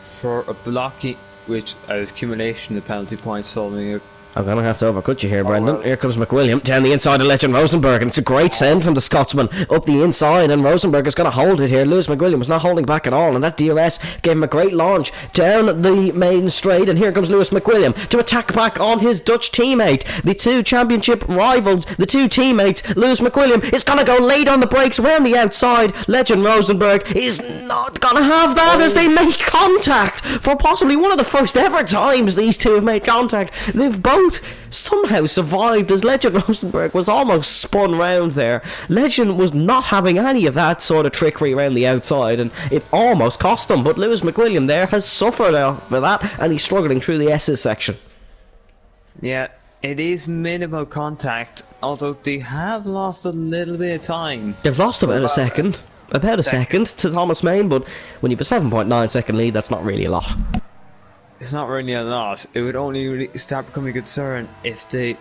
for a blocking, which as accumulation of penalty points solving it. I'm going to have to overcut you here, Brendan. Here comes McWilliam down the inside of Legend Rosenberg, and it's a great send from the Scotsman up the inside, and Rosenberg is going to hold it here. Lewis McWilliam was not holding back at all, and that DRS gave him a great launch down the main straight, and here comes Lewis McWilliam to attack back on his Dutch teammate. The 2 championship rivals, the 2 teammates. Lewis McWilliam is going to go late on the brakes around the outside. Legend Rosenberg is not going to have that as they make contact for possibly one of the first ever times these two have made contact. They've both somehow survived, as Legend Rosenberg was almost spun round there. Legend was not having any of that sort of trickery around the outside, and it almost cost him, but Lewis McWilliam there has suffered for that, and he's struggling through the S's section. Yeah, it is minimal contact, although they have lost a little bit of time. They've lost about a second. About a second to Thomas Main, but when you have a 7.9 second lead, that's not really a lot. It's not really a lot. It would only really start becoming a concern if they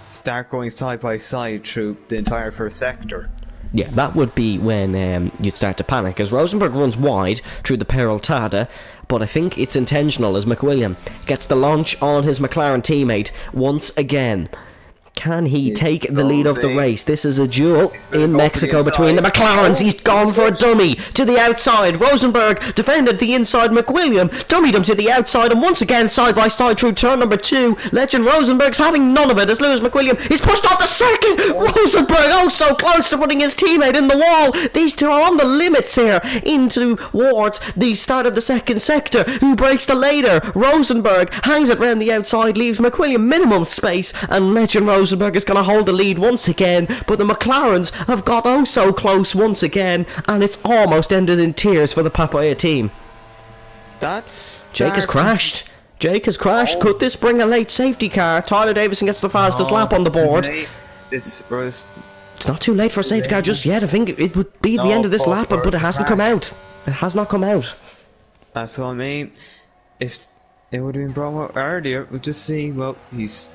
start going side by side through the entire first sector. Yeah, that would be when you'd start to panic, as Rosenberg runs wide through the Peraltada, but I think it's intentional as McWilliam gets the launch on his McLaren teammate once again. Can he take the lead of the race? This is a duel in Mexico between the McLarens. He's gone for a dummy to the outside. Rosenberg defended the inside. McWilliam dummied him to the outside, and once again side by side through turn number 2. Legend Rosenberg's having none of it as Lewis McWilliam is pushed off the circuit. Rosenberg, oh so close to putting his teammate in the wall. These two are on the limits here into towards the start of the second sector. Who breaks the later? Rosenberg hangs it round the outside, leaves McWilliam minimum space, and Legend Rosenberg is going to hold the lead once again, but the McLarens have got oh so close once again, and it's almost ended in tears for the Papaya team. Jake has crashed. Jake has crashed. Could this bring a late safety car? Tyler Davison gets the fastest lap on the board. It's not too late for a safety car just yet. I think it would be the end of this lap, but it hasn't come out. It has not come out. That's what I mean. If it would have been brought up earlier, we'd just see, well, he's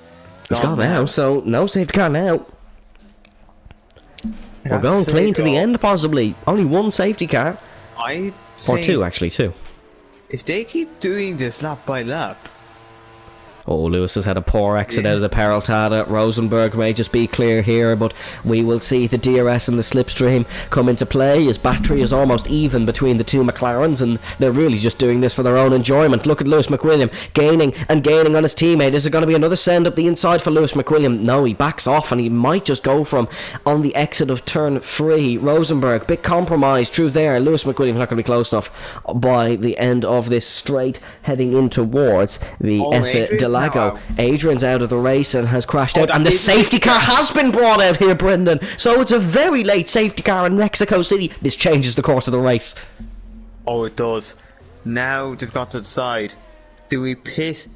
gone now, so no safety car now. We're going clean to the end, possibly. Only one safety car. Or two, actually, two. If they keep doing this lap by lap... Oh, Lewis has had a poor exit out of the Peraltada. Rosenberg may just be clear here, but we will see the DRS and the slipstream come into play. His battery is almost even between the two McLarens, and they're really just doing this for their own enjoyment. Look at Lewis McWilliam gaining and gaining on his teammate. Is it going to be another send up the inside for Lewis McWilliam? No, he backs off, and he might just go from on the exit of turn 3. Rosenberg, bit compromised through there. Lewis McWilliam's not going to be close enough by the end of this straight, heading in towards the Adrian's out of the race and has crashed out, and the safety car has been brought out here, Brendan. So it's a very late safety car in Mexico City. This changes the course of the race. Oh, it does. Now they've got to decide: do we pit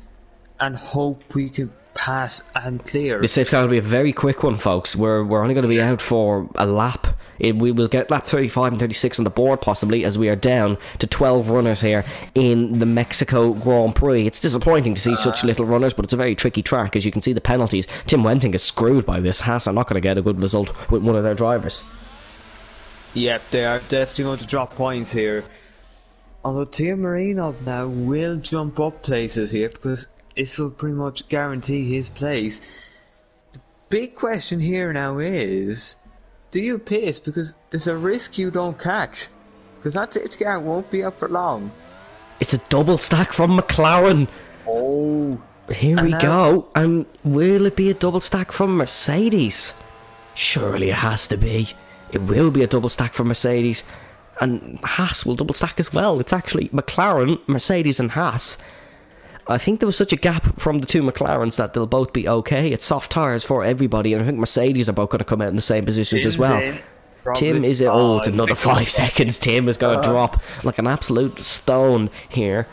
and hope we can pass and clear? This safety car will be a very quick one, folks. We're only going to be out for a lap. We will get lap 35 and 36 on the board, possibly, as we are down to 12 runners here in the Mexico Grand Prix. It's disappointing to see such little runners, but it's a very tricky track. As you can see, the penalties. Tim Wenting is screwed by this. Haas are not going to get a good result with one of their drivers. Yep, they are definitely going to drop points here. Although Tia Marino now will jump up places here, because this will pretty much guarantee his place. The big question here now is, do you pit? Because there's a risk you don't catch. Because that safety car won't be up for long. It's a double stack from McLaren. Oh. Here we go. And will it be a double stack from Mercedes? Surely it has to be. It will be a double stack from Mercedes. And Haas will double stack as well. It's actually McLaren, Mercedes and Haas. I think there was such a gap from the two McLarens that they'll both be okay. It's soft tyres for everybody, and I think Mercedes are both going to come out in the same positions as well. Tim is it's another 5 seconds. Tim is going to drop like an absolute stone here,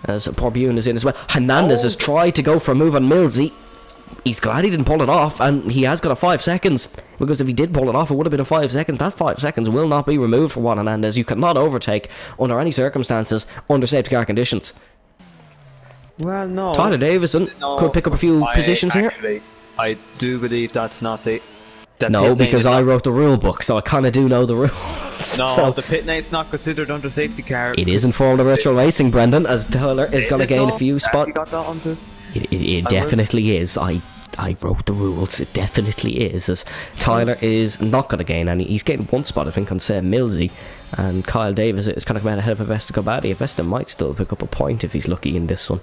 as poor Bune is in as well. Hernandez has tried to go for a move on Millsy. He's glad he didn't pull it off, and he has got a 5 seconds, because if he did pull it off, it would have been a 5 seconds. That 5 seconds will not be removed for Juan Hernandez. You cannot overtake under any circumstances under safety car conditions. Well, no. Tyler Davison could pick up a few positions here. I do believe that's not it. No, because I wrote the rule book, so I kind of do know the rules. No, so the pit lane's not considered under safety car. It is in Formula Virtual Racing, Brendan, as Tyler is going to gain a few spots. It definitely is. I wrote the rules. It definitely is, as Tyler is not going to gain any. He's getting 1 spot, I think, on Sam Millsy, and Kyle Davis is going to come out ahead of Avesta Gobadi. Avesta might still pick up a point if he's lucky in this one.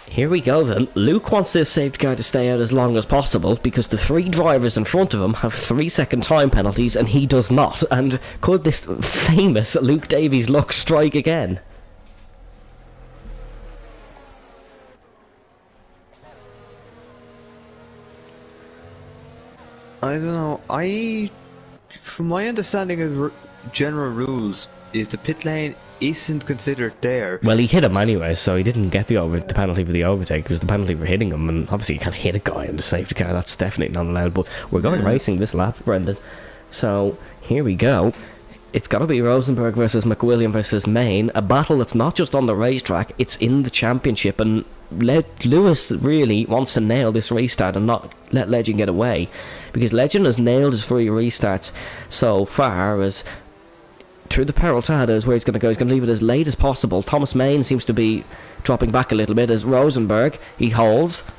Here we go then. Luke wants this safety car to stay out as long as possible, because the 3 drivers in front of him have 3-second time penalties and he does not. And could this famous Luke Davies luck strike again? I don't know. From my understanding of general rules, is the pit lane isn't considered there. Well, he hit him anyway, so he didn't get the penalty for the overtake. It was the penalty for hitting him, and obviously you can't hit a guy in the safety car. That's definitely not allowed. But we're going racing this lap, Brendan. So Here we go. It's got to be Rosenberg versus McWilliam versus Main, a battle that's not just on the racetrack, it's in the championship, and Lewis really wants to nail this restart and not let Legend get away, because Legend has nailed his 3 restarts so far. As through the Peraltada is where he's going to go. He's going to leave it as late as possible. Thomas Main seems to be dropping back a little bit as Rosenberg, he holds,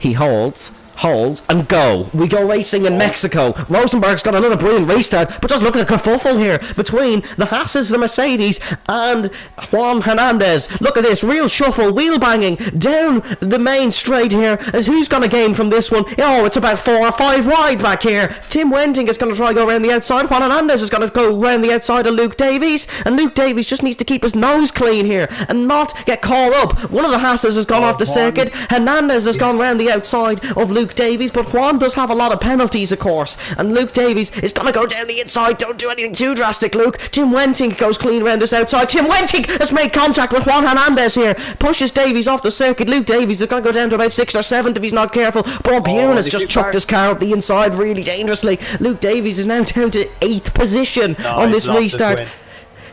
and go. We go racing in Mexico. Rosenberg's got another brilliant restart, but just look at the kerfuffle here between the Haas's, the Mercedes, and Juan Hernandez. Look at this, real shuffle, wheel banging down the main straight here. As who's going to gain from this one? Oh, it's about 4 or 5 wide back here. Tim Wenting is going to try to go around the outside. Juan Hernandez is going to go around the outside of Luke Davies, and Luke Davies just needs to keep his nose clean here and not get caught up. One of the Haas's has gone off the circuit. Hernandez has gone around the outside of Luke Davies, but Juan does have a lot of penalties, of course, and Luke Davies is going to go down the inside. Don't do anything too drastic, Luke. Tim Wenting goes clean around this outside. Tim Wenting has made contact with Juan Hernandez here, pushes Davies off the circuit. Luke Davies is going to go down to about 6th or 7th if he's not careful. Borbune has just chucked his car up the inside really dangerously. Luke Davies is now down to 8th position on this restart.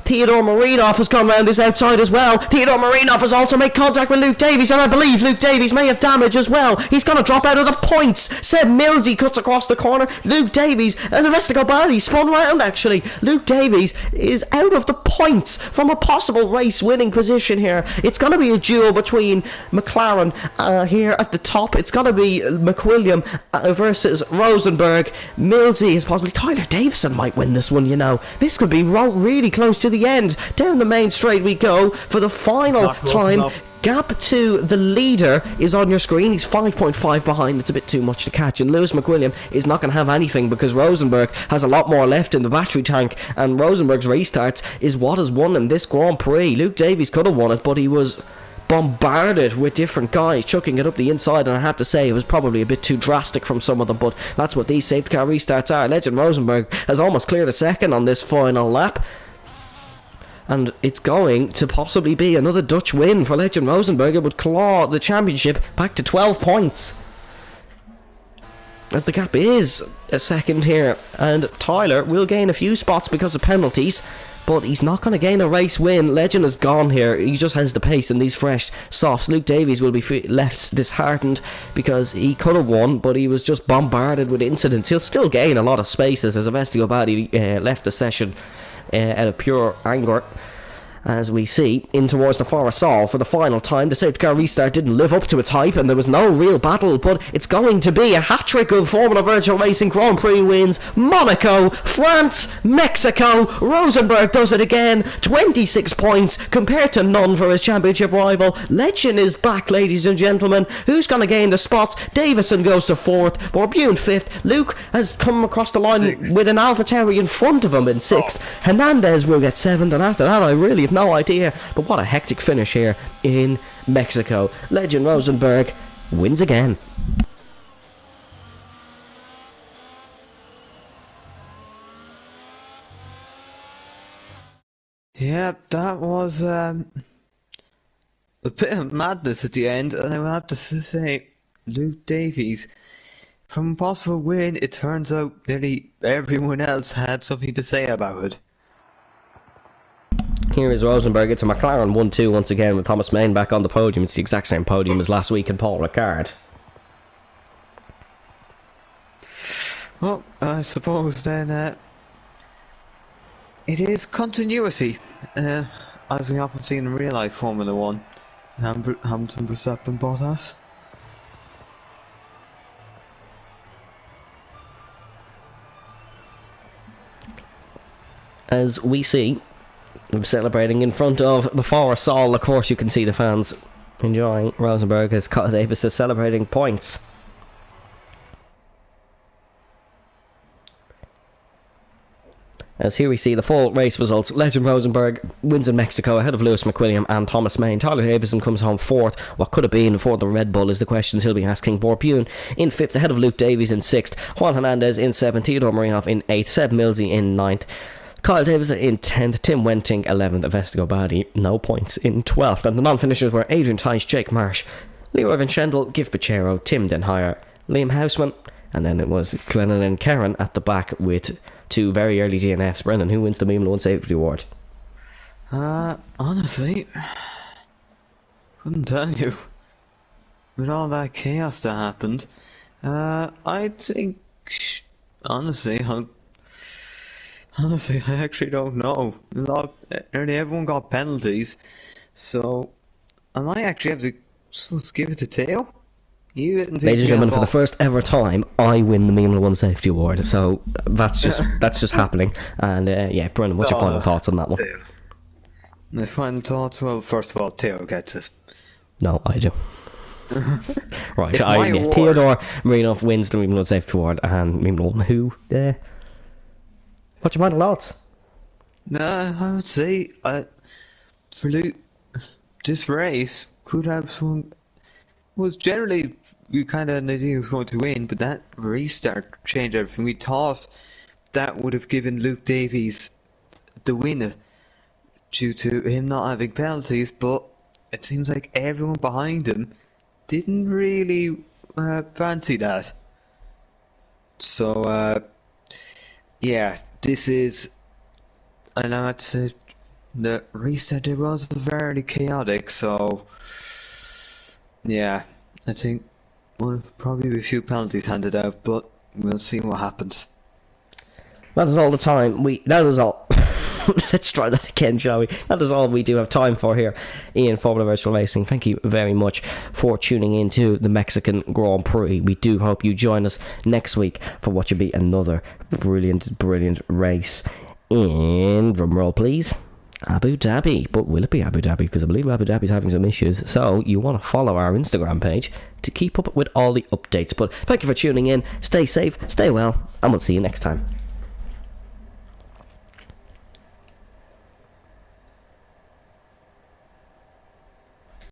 Theodore Marinov has gone round this outside as well. Theodore Marinov has also made contact with Luke Davies, and I believe Luke Davies may have damage as well. He's going to drop out of the points. Seb Millsy cuts across the corner. Luke Davies, and the rest of Gobali spun round actually. Luke Davies is out of the points from a possible race winning position here. It's going to be a duel between McLaren here at the top. It's going to be McWilliam versus Rosenberg. Millsy is possibly... Tyler Davison might win this one, you know. This could be really close to the end. Down the main straight we go for the final time. Gap to the leader is on your screen. He's 5.5 behind. It's a bit too much to catch, and Lewis McWilliam is not going to have anything because Rosenberg has a lot more left in the battery tank, and Rosenberg's restarts is what has won him this Grand Prix. Luke Davies could have won it, but he was bombarded with different guys chucking it up the inside, and I have to say it was probably a bit too drastic from some of them, but that's what these safety car restarts are. Legend Rosenberg has almost cleared a second on this final lap, and it's going to possibly be another Dutch win for Legend Rosenberg. It would claw the championship back to 12 points, as the gap is a second here, and Tyler will gain a few spots because of penalties, but he's not going to gain a race win. Legend is gone here. He just has the pace in these fresh softs. Luke Davies will be left disheartened because he could have won, but he was just bombarded with incidents. He'll still gain a lot of spaces as Avestigo Badi left the session out of pure anger. As we see in towards the Forest for the final time, the safety car restart didn't live up to its hype and there was no real battle, but it's going to be a hat-trick of Formula Virtual Racing Grand Prix wins. Monaco, France, Mexico. Rosenberg does it again. 26 points compared to none for his championship rival. Legend is back, ladies and gentlemen. Who's going to gain the spots? Davison goes to 4th, Borbune 5th. Luke has come across the line with an AlphaTauri in front of him in 6th. Hernandez will get 7th, and after that I really have no idea. But what a hectic finish here in Mexico. Legend Rosenberg wins again. Yeah, that was a bit of madness at the end, and I will have to say, Luke Davies, from a possible win, it turns out nearly everyone else had something to say about it. Here is Rosenberg. It's a McLaren 1-2 once again with Thomas Main back on the podium. It's the exact same podium as last week in Paul Ricard. Well, I suppose then it is continuity, as we often see in real life Formula 1. Hamilton, Verstappen, Bottas. As we see, celebrating in front of the Forest Hall. Of course, you can see the fans enjoying Rosenberg as Kyle Davis is celebrating points. As here we see the full race results. Legend Rosenberg wins in Mexico ahead of Lewis McWilliam and Thomas Main. Tyler Davison comes home 4th. What could have been for the Red Bull is the questions he'll be asking. Borbune in 5th ahead of Luke Davies in 6th. Juan Hernandez in 7th. Theodore Marinov in 8th. Seb Millsy in 9th. Kyle Davison in 10th, Tim Wenting 11th, Avestigo Badi no points in 12th, and the non-finishers were Adrian Tice, Jake Marsh, Leroy Van Schendel, Giv Pachero, Tim Denhire, Liam Houseman, And then it was Glennon and Karen at the back with 2 very early DNFs. Brendan, who wins the Formula 1 Safety Award? Honestly, couldn't tell you. With all that chaos that happened, I think, honestly, I actually don't know. Nearly everyone got penalties, so I might actually have to just give it to Theo. You didn't think Ladies and gentlemen, for the first ever time, I win the Formula 1 Safety Award. So that's just happening. And yeah, Brendan, what's your final thoughts on that one? Theo. My final thoughts? Well, first of all, Theo gets it. No, I do. Right, It's my award. Theodore Marinov wins the Formula 1 Safety Award, and Formula 1 who? What's your final thoughts? I would say this race could have some. Was generally we kind of knew he was going to win, but that restart changed everything. We thought that would have given Luke Davies the win due to him not having penalties, but it seems like everyone behind him didn't really fancy that. So yeah, this is, and I had to say the restart it was very chaotic. So yeah, I think will probably be a few penalties handed out, but we'll see what happens. That is all the time that is all. Let's try that again, shall we? That is all we do have time for here in Formula Virtual Racing. Thank you very much for tuning in to the Mexican Grand Prix. We do hope you join us next week for what should be another brilliant race in, drumroll please, Abu Dhabi. But will it be Abu Dhabi? Because I believe Abu Dhabi is having some issues. So you want to follow our Instagram page to keep up with all the updates. But thank you for tuning in. Stay safe, stay well, and we'll see you next time.